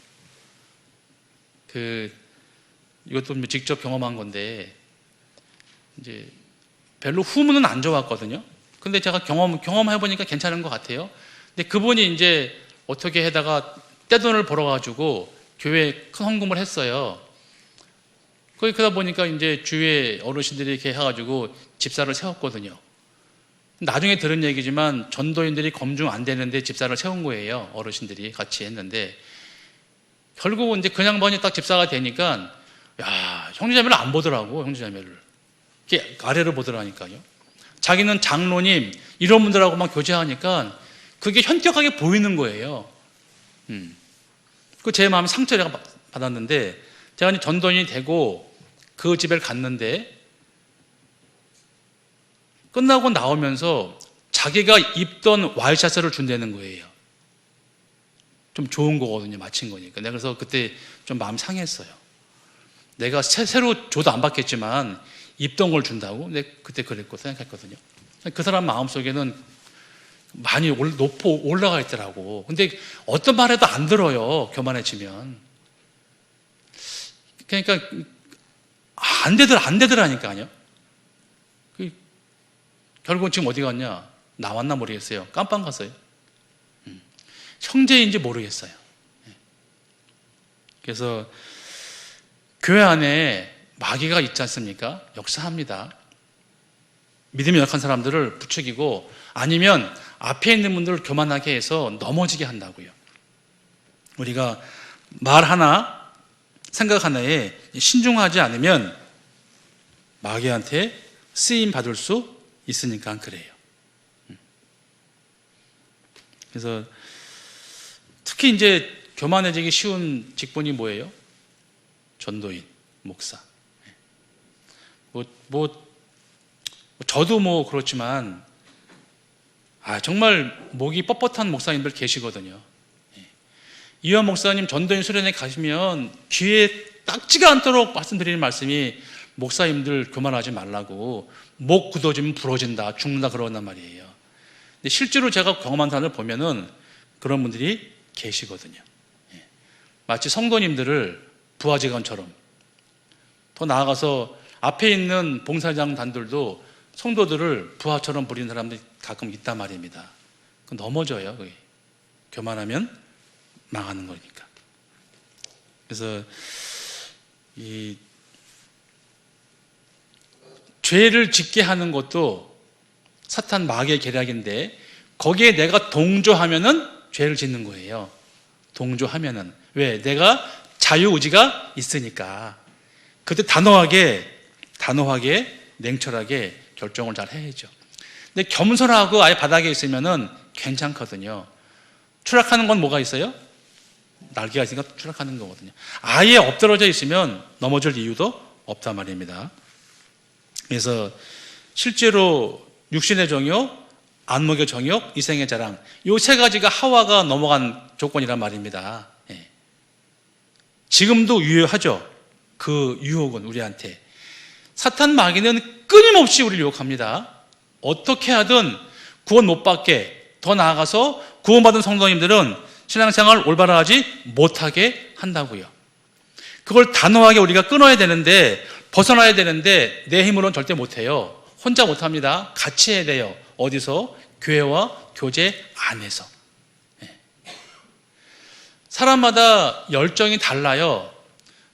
이것도 직접 경험한 건데, 이제 별로 후문은 안 좋았거든요. 근데 제가 경험해보니까 괜찮은 것 같아요. 근데 그분이 이제 어떻게 해다가 떼돈을 벌어가지고 교회에 큰 헌금을 했어요. 그러다 보니까 이제 주위에 어르신들이 이렇게 해가지고 집사를 세웠거든요. 나중에 들은 얘기지만 전도인들이 검증 안 되는데 집사를 세운 거예요. 어르신들이 같이 했는데 결국은 이제 그 양반이 딱 집사가 되니까 야, 형제자매를 안 보더라고. 형제자매를 이렇게 아래로 보더라니까요. 자기는 장로님 이런 분들하고 막 교제하니까 그게 현격하게 보이는 거예요. 그 제 마음에 상처를 제가 받았는데 제가 이제 전도인이 되고 그 집에 갔는데 끝나고 나오면서 자기가 입던 와이셔츠를 준다는 거예요. 좀 좋은 거거든요. 마친 거니까. 내가 그래서 그때 좀 마음 상했어요. 내가 새로 줘도 안 받겠지만 입던 걸 준다고? 내가 그때 그랬고 생각했거든요. 그 사람 마음속에는 많이 높아 올라가 있더라고. 근데 어떤 말 해도 안 들어요. 교만해지면. 그러니까 안 되더라니까요. 결국은 지금 어디 갔냐? 나왔나 모르겠어요. 깜빵 갔어요. 형제인지 모르겠어요. 그래서 교회 안에 마귀가 있지 않습니까? 역사합니다. 믿음이 약한 사람들을 부추기고 아니면 앞에 있는 분들을 교만하게 해서 넘어지게 한다고요. 우리가 말 하나, 생각 하나에 신중하지 않으면 마귀한테 쓰임 받을 수 있으니까 그래요. 그래서 특히 이제 교만해지기 쉬운 직분이 뭐예요? 전도인, 목사. 저도 그렇지만 정말 목이 뻣뻣한 목사님들 계시거든요. 이현 목사님 전도인 수련회 가시면 귀에 딱지가 않도록 말씀드리는 말씀이 목사님들 교만하지 말라고 목 굳어지면 부러진다, 죽는다 그러단 말이에요. 근데 실제로 제가 경험한 사람을 보면은 그런 분들이 계시거든요. 마치 성도님들을 부하직원처럼 더 나아가서 앞에 있는 봉사장 단들도 성도들을 부하처럼 부리는 사람들이 가끔 있단 말입니다. 넘어져요. 그게. 교만하면 망하는 거니까. 그래서 이 죄를 짓게 하는 것도 사탄 마귀의 계략인데 거기에 내가 동조하면은 죄를 짓는 거예요. 동조하면은. 왜? 내가 자유의지가 있으니까. 그때 단호하게 냉철하게 결정을 잘 해야죠. 근데 겸손하고 아예 바닥에 있으면은 괜찮거든요. 추락하는 건 뭐가 있어요? 날개가 있으니까 추락하는 거거든요. 아예 엎드러져 있으면 넘어질 이유도 없단 말입니다. 그래서 실제로 육신의 정욕, 안목의 정욕, 이생의 자랑 이 세 가지가 하와가 넘어간 조건이란 말입니다. 지금도 유효하죠. 그 유혹은 우리한테. 사탄 마귀는 끊임없이 우리를 유혹합니다. 어떻게 하든 구원 못 받게, 더 나아가서 구원받은 성도님들은 신앙생활을 올바로 하지 못하게 한다고요. 그걸 단호하게 우리가 끊어야 되는데, 벗어나야 되는데 내 힘으로는 절대 못해요. 혼자 못합니다. 같이 해야 돼요. 어디서? 교회와 교제 안에서. 사람마다 열정이 달라요.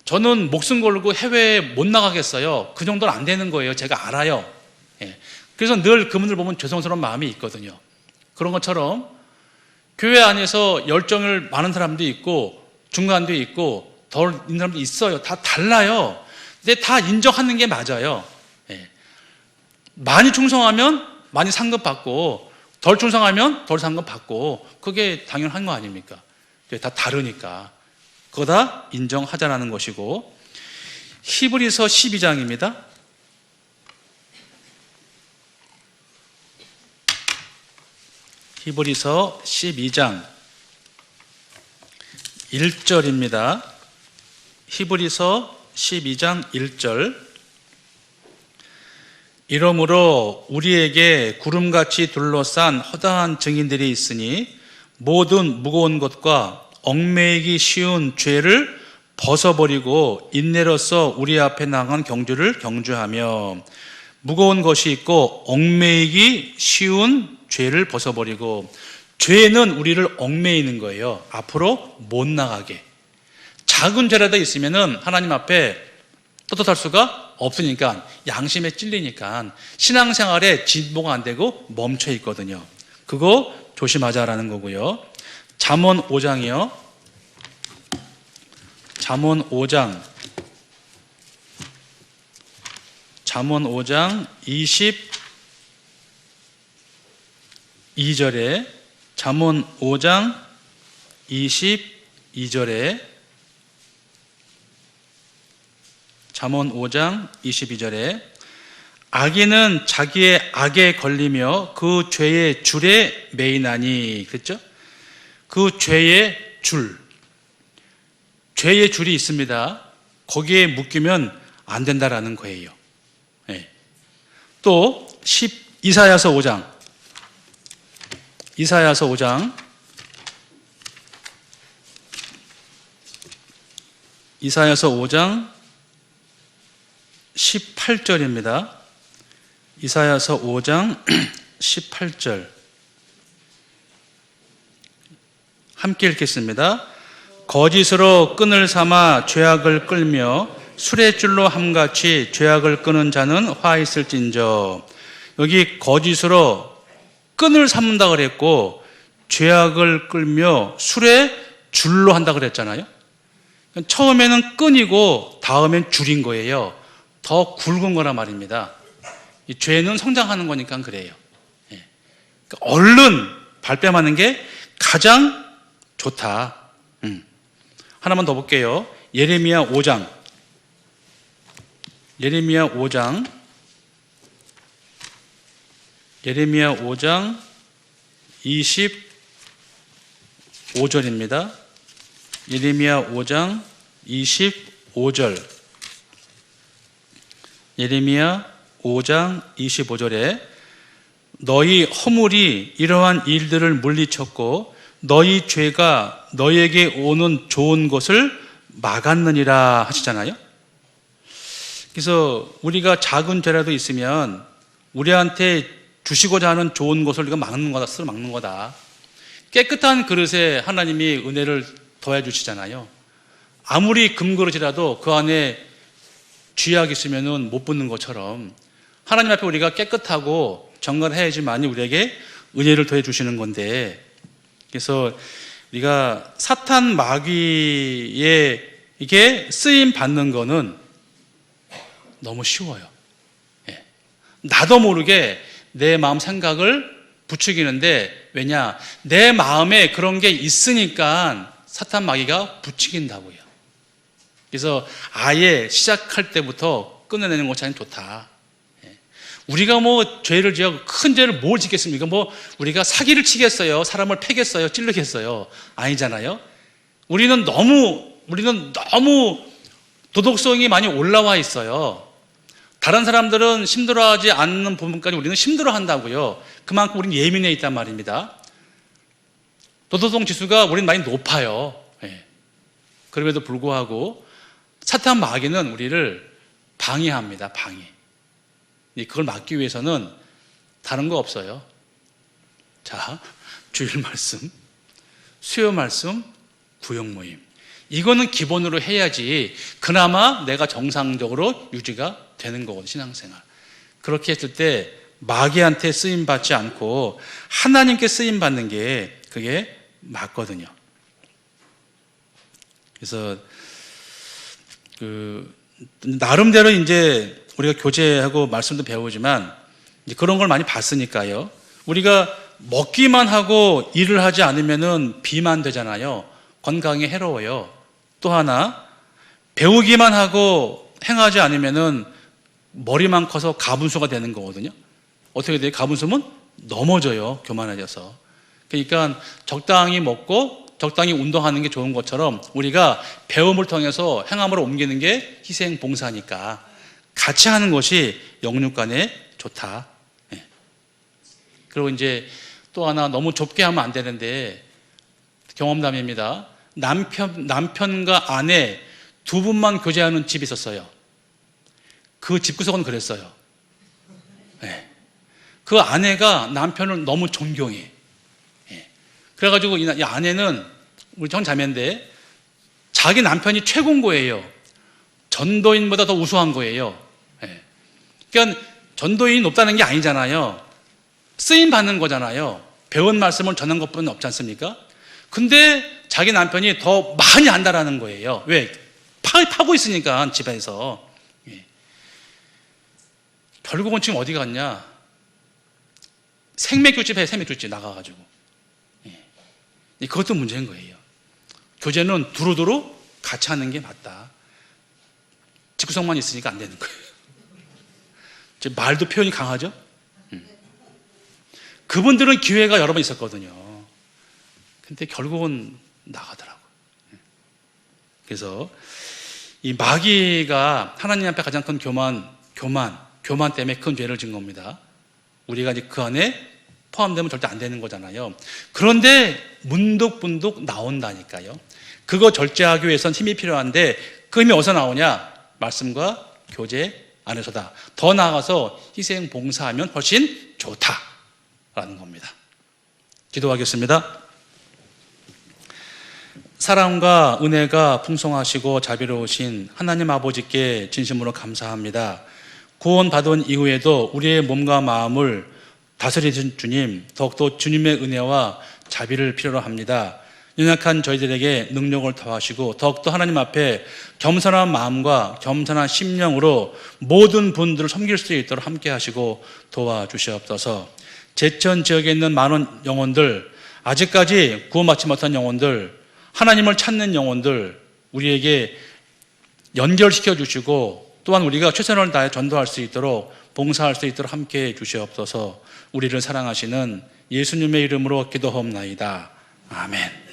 저는 목숨 걸고 해외에 못 나가겠어요. 그 정도는 안 되는 거예요. 제가 알아요. 그래서 늘 그분들 보면 죄송스러운 마음이 있거든요. 그런 것처럼 교회 안에서 열정을 많은 사람도 있고 중간도 있고 덜 있는 사람도 있어요. 다 달라요. 근데 다 인정하는 게 맞아요. 많이 충성하면 많이 상급 받고 덜 충성하면 덜 상급 받고 그게 당연한 거 아닙니까? 다 다르니까 그거 다 인정하자라는 것이고. 히브리서 12장입니다. 히브리서 12장 1절입니다. 히브리서 12장 1절. 이러므로 우리에게 구름같이 둘러싼 허다한 증인들이 있으니 모든 무거운 것과 얽매이기 쉬운 죄를 벗어버리고 인내로써 우리 앞에 나간 경주를 경주하며 무거운 것이 있고 얽매이기 쉬운 죄를 벗어버리고, 죄는 우리를 얽매이는 거예요. 앞으로 못 나가게. 작은 죄라도 있으면은 하나님 앞에 떳떳할 수가 없으니까, 양심에 찔리니까 신앙생활에 진보가 안 되고 멈춰 있거든요. 그거 조심하자라는 거고요. 잠언 5장이요. 잠언 5장 22절에, 잠언 5장 22절에, 잠언 5장 22절에 악인은 자기의 악에 걸리며 그 죄의 줄에 매이나니, 그렇죠? 그 죄의 줄이 있습니다. 거기에 묶이면 안 된다라는 거예요. 네. 또 이사야서 5장 18절입니다. 이사야서 5장 18절 함께 읽겠습니다. 거짓으로 끈을 삼아 죄악을 끌며 술의 줄로 함같이 죄악을 끄는 자는 화 있을진저. 여기 거짓으로 끈을 삼는다 그랬고 죄악을 끌며 술의 줄로 한다 그랬잖아요. 처음에는 끈이고 다음엔 줄인 거예요. 더 굵은 거란 말입니다. 이 죄는 성장하는 거니까 그래요. 그러니까 얼른 발뺌하는 게 가장 좋다. 하나만 더 볼게요. 예레미야 5장 25절입니다. 예레미야 5장 25절. 예레미야 5장 25절에 너희 허물이 이러한 일들을 물리쳤고 너희 죄가 너희에게 오는 좋은 것을 막았느니라 하시잖아요. 그래서 우리가 작은 죄라도 있으면 우리한테 주시고자 하는 좋은 것을 우리가 막는 거다. 깨끗한 그릇에 하나님이 은혜를 더해 주시잖아요. 아무리 금그릇이라도 그 안에 쥐약이 있으면 못 붙는 것처럼 하나님 앞에 우리가 깨끗하고 정갈해야지만이 우리에게 은혜를 더해 주시는 건데, 그래서 우리가 사탄 마귀에 이게 쓰임 받는 거는 너무 쉬워요. 나도 모르게 내 마음 생각을 부추기는데, 왜냐? 내 마음에 그런 게 있으니까 사탄 마귀가 부추긴다고요. 그래서 아예 시작할 때부터 끊어내는 것이 참 좋다. 우리가 뭐 죄를 지어 큰 죄를 뭘 짓겠습니까? 뭐 우리가 사기를 치겠어요? 사람을 패겠어요? 찌르겠어요? 아니잖아요. 우리는 너무 도덕성이 많이 올라와 있어요. 다른 사람들은 힘들어하지 않는 부분까지 우리는 힘들어한다고요. 그만큼 우리는 예민해 있단 말입니다. 도덕성 지수가 우리는 많이 높아요. 그럼에도 불구하고 사탄 마귀는 우리를 방해합니다. 방해. 그걸 막기 위해서는 다른 거 없어요. 자, 주일 말씀, 수요 말씀, 구역 모임. 이거는 기본으로 해야지 그나마 내가 정상적으로 유지가 되는 거거든요. 신앙생활. 그렇게 했을 때 마귀한테 쓰임받지 않고 하나님께 쓰임받는 게 그게 맞거든요. 그래서 나름대로 이제 우리가 교제하고 말씀도 배우지만 이제 그런 걸 많이 봤으니까요. 우리가 먹기만 하고 일을 하지 않으면은 비만 되잖아요. 건강에 해로워요. 또 하나, 배우기만 하고 행하지 않으면은 머리만 커서 가분수가 되는 거거든요. 어떻게 돼요? 가분수면 넘어져요. 교만해져서. 그러니까 적당히 먹고 적당히 운동하는 게 좋은 것처럼 우리가 배움을 통해서 행함으로 옮기는 게 희생 봉사니까 같이 하는 것이 영육간에 좋다. 그리고 이제 또 하나, 너무 좁게 하면 안 되는데 경험담입니다. 남편과 아내 두 분만 교제하는 집이 있었어요. 그 집구석은 그랬어요. 예. 그 아내가 남편을 너무 존경해. 예. 그래가지고 이 아내는 우리 전 자매인데 자기 남편이 최고인 거예요. 전도인보다 더 우수한 거예요. 예. 그러니까 전도인이 높다는 게 아니잖아요. 쓰임 받는 거잖아요. 배운 말씀을 전한 것뿐 없지 않습니까? 근데 자기 남편이 더 많이 안다라는 거예요. 왜? 파고 있으니까 집에서. 예. 결국은 지금 어디 갔냐? 생맥주집 해, 생맥주집 나가가지고. 예. 그것도 문제인 거예요. 교제는 두루두루 같이 하는 게 맞다. 직구성만 있으니까 안 되는 거예요. 말도 표현이 강하죠? 그분들은 기회가 여러 번 있었거든요. 근데 결국은 나가더라고요. 그래서 이 마귀가 하나님 앞에 가장 큰 교만 때문에 큰 죄를 진 겁니다. 우리가 이제 그 안에 포함되면 절대 안 되는 거잖아요. 그런데 문득문득 나온다니까요. 그거 절제하기 위해선 힘이 필요한데 그 힘이 어디서 나오냐? 말씀과 교제 안에서다. 더 나아가서 희생 봉사하면 훨씬 좋다라는 겁니다. 기도하겠습니다. 사랑과 은혜가 풍성하시고 자비로우신 하나님 아버지께 진심으로 감사합니다. 구원받은 이후에도 우리의 몸과 마음을 다스리신 주님, 더욱더 주님의 은혜와 자비를 필요로 합니다. 연약한 저희들에게 능력을 더하시고 더욱더 하나님 앞에 겸손한 마음과 겸손한 심령으로 모든 분들을 섬길 수 있도록 함께 하시고 도와주시옵소서. 제천 지역에 있는 많은 영혼들, 아직까지 구원받지 못한 영혼들, 하나님을 찾는 영혼들 우리에게 연결시켜 주시고 또한 우리가 최선을 다해 전도할 수 있도록 봉사할 수 있도록 함께 해 주시옵소서. 우리를 사랑하시는 예수님의 이름으로 기도하옵나이다. 아멘.